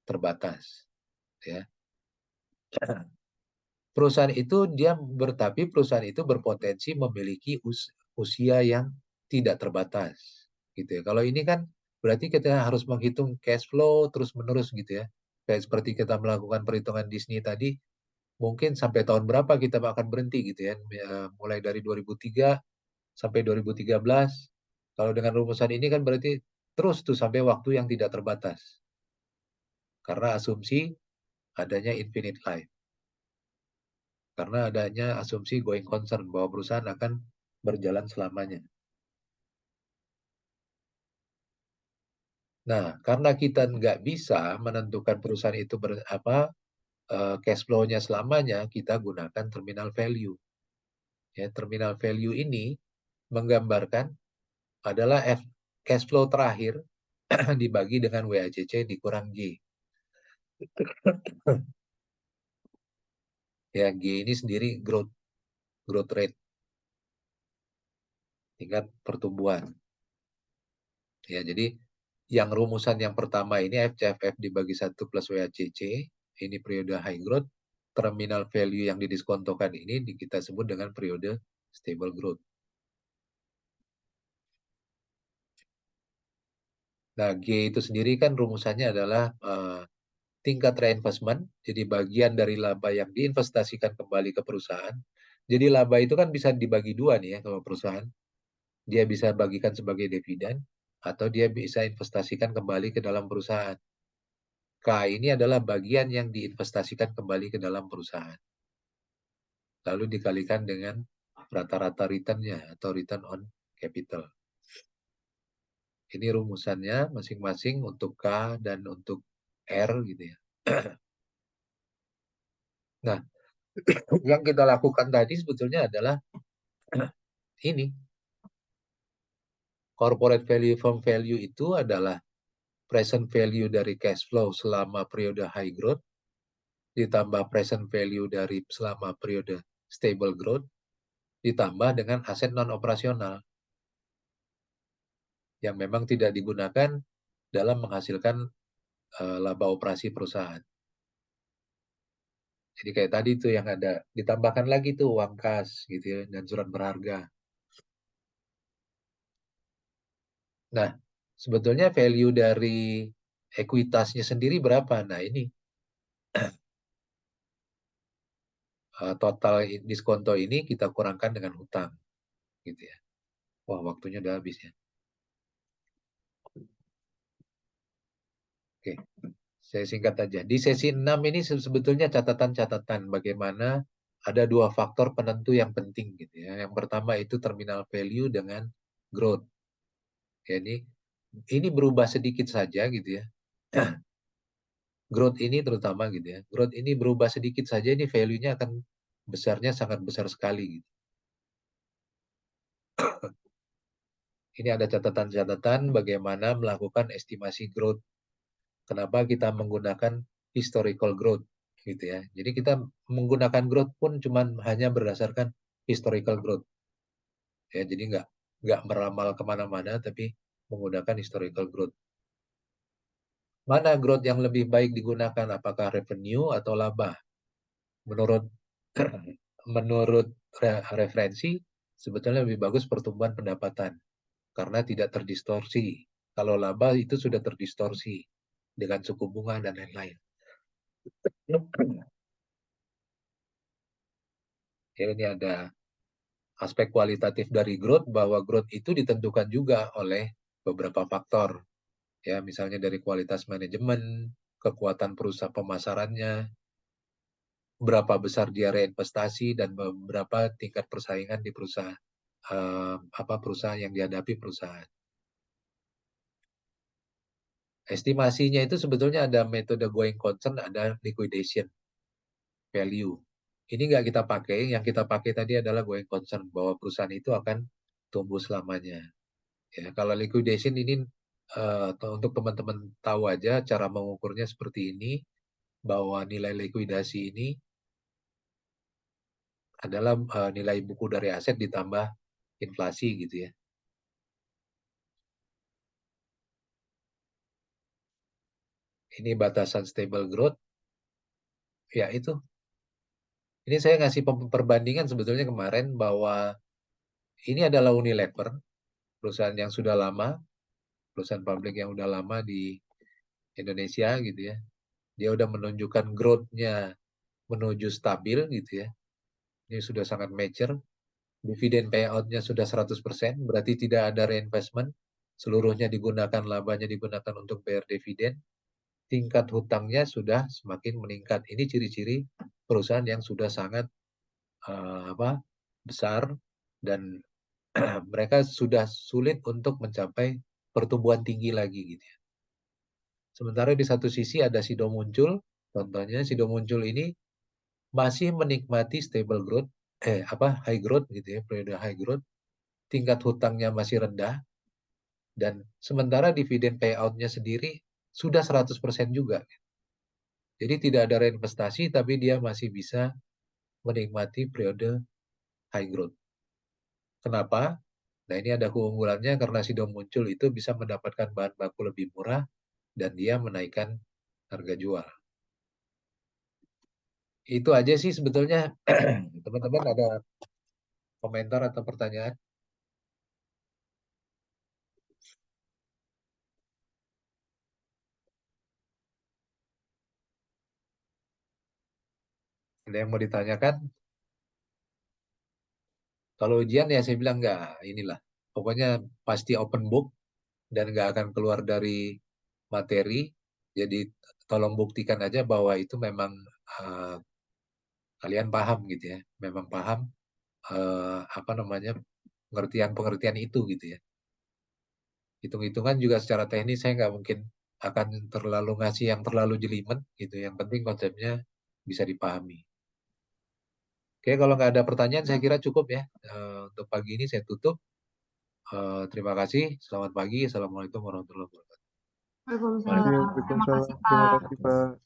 terbatas. Ya. Perusahaan itu perusahaan itu berpotensi memiliki usia yang tidak terbatas. Gitu ya. Kalau ini kan berarti kita harus menghitung cash flow terus-menerus gitu ya. Kayak seperti kita melakukan perhitungan Disney tadi, mungkin sampai tahun berapa kita akan berhenti gitu ya. Mulai dari 2003 sampai 2013. Kalau dengan rumusan ini kan berarti terus tuh sampai waktu yang tidak terbatas. Karena asumsi adanya infinite life. Karena adanya asumsi going concern bahwa perusahaan akan berjalan selamanya. Nah, karena kita nggak bisa menentukan perusahaan itu cash flow-nya selamanya, kita gunakan terminal value. Ya, terminal value ini menggambarkan adalah cash flow terakhir dibagi dengan WACC dikurang G. Ya, G ini sendiri growth rate, tingkat pertumbuhan. Ya, jadi yang rumusan yang pertama ini FCFF dibagi 1 plus WACC, ini periode high growth, terminal value yang didiskontokan ini kita sebut dengan periode stable growth. Nah, G itu sendiri kan rumusannya adalah tingkat reinvestment, jadi bagian dari laba yang diinvestasikan kembali ke perusahaan. Jadi laba itu kan bisa dibagi dua nih ya kalau perusahaan. Dia bisa bagikan sebagai dividen, atau dia bisa investasikan kembali ke dalam perusahaan. K ini adalah bagian yang diinvestasikan kembali ke dalam perusahaan. Lalu dikalikan dengan rata-rata return-nya atau return on capital. Ini rumusannya masing-masing untuk K dan untuk R gitu ya. Nah, yang kita lakukan tadi sebetulnya adalah ini. Corporate value from value itu adalah present value dari cash flow selama periode high growth, ditambah present value dari selama periode stable growth, ditambah dengan aset non-operasional yang memang tidak digunakan dalam menghasilkan laba operasi perusahaan. Jadi kayak tadi tuh yang ada, ditambahkan lagi tuh uang kas gitu ya, dan surat berharga. Nah, sebetulnya value dari ekuitasnya sendiri berapa? Nah, ini total diskonto ini kita kurangkan dengan hutang gitu ya. Wah, waktunya udah habis ya. Oke, saya singkat aja. Di sesi 6 ini sebetulnya catatan-catatan bagaimana ada dua faktor penentu yang penting gitu ya. Yang pertama itu terminal value dengan growth. Ya, ini berubah sedikit saja gitu ya. Growth ini terutama gitu ya. Growth ini berubah sedikit saja, ini value-nya akan besarnya sangat besar sekali gitu. Ini ada catatan-catatan bagaimana melakukan estimasi growth. Kenapa kita menggunakan historical growth gitu ya. Jadi kita menggunakan growth pun cuman hanya berdasarkan historical growth. Ya, jadi nggak meramal kemana-mana, tapi menggunakan historical growth. Mana growth yang lebih baik digunakan? Apakah revenue atau laba? Menurut menurut referensi, sebetulnya lebih bagus pertumbuhan pendapatan karena tidak terdistorsi. Kalau laba itu sudah terdistorsi dengan suku bunga dan lain-lain. Ya, ini ada aspek kualitatif dari growth, bahwa growth itu ditentukan juga oleh beberapa faktor. Ya, misalnya dari kualitas manajemen, kekuatan perusahaan pemasarannya, berapa besar dia reinvestasi, dan berapa tingkat persaingan di perusahaan perusahaan yang dihadapi perusahaan. Estimasinya itu sebetulnya ada metode going concern, ada liquidation value. Ini nggak kita pakai, yang kita pakai tadi adalah going concern, bahwa perusahaan itu akan tumbuh selamanya. Ya, kalau liquidation ini untuk teman-teman tahu aja cara mengukurnya seperti ini, bahwa nilai likuidasi ini adalah nilai buku dari aset ditambah inflasi gitu ya. Ini batasan stable growth. Ya itu. Ini saya ngasih perbandingan sebetulnya kemarin bahwa ini adalah Unilever, perusahaan yang sudah lama, perusahaan publik yang sudah lama di Indonesia gitu ya. dia udah menunjukkan growth-nya menuju stabil gitu ya. Ini sudah sangat mature. Dividen payout-nya sudah 100%, berarti tidak ada reinvestment. Seluruhnya digunakan, labanya digunakan untuk bayar dividen. Tingkat hutangnya sudah semakin meningkat. Ini ciri-ciri perusahaan yang sudah sangat besar dan mereka sudah sulit untuk mencapai pertumbuhan tinggi lagi gitu ya. Sementara di satu sisi ada Sido muncul, contohnya Sido muncul ini masih menikmati stable growth, high growth gitu ya, periode high growth, tingkat hutangnya masih rendah, dan sementara dividen payout-nya sendiri sudah 100% juga. Jadi tidak ada reinvestasi, tapi dia masih bisa menikmati periode high growth. Kenapa? Nah ini ada keunggulannya karena Sido muncul itu bisa mendapatkan bahan baku lebih murah dan dia menaikkan harga jual. Itu aja sih sebetulnya. Teman-teman ada komentar atau pertanyaan? Ada yang mau ditanyakan? Kalau ujian ya saya bilang nggak, inilah. Pokoknya pasti open book dan nggak akan keluar dari materi. Jadi tolong buktikan aja bahwa itu memang kalian paham gitu ya. Memang paham pengertian itu gitu ya. Hitung-hitungan juga secara teknis saya nggak mungkin akan terlalu ngasih yang terlalu jelimet gitu. Yang penting konsepnya bisa dipahami. Oke, kalau nggak ada pertanyaan saya kira cukup ya. Untuk pagi ini saya tutup. Terima kasih. Selamat pagi. Assalamualaikum warahmatullahi wabarakatuh. Waalaikumsalam. Terima Waalaikumsalam. kasih, Terima Pak. kasih, Pak.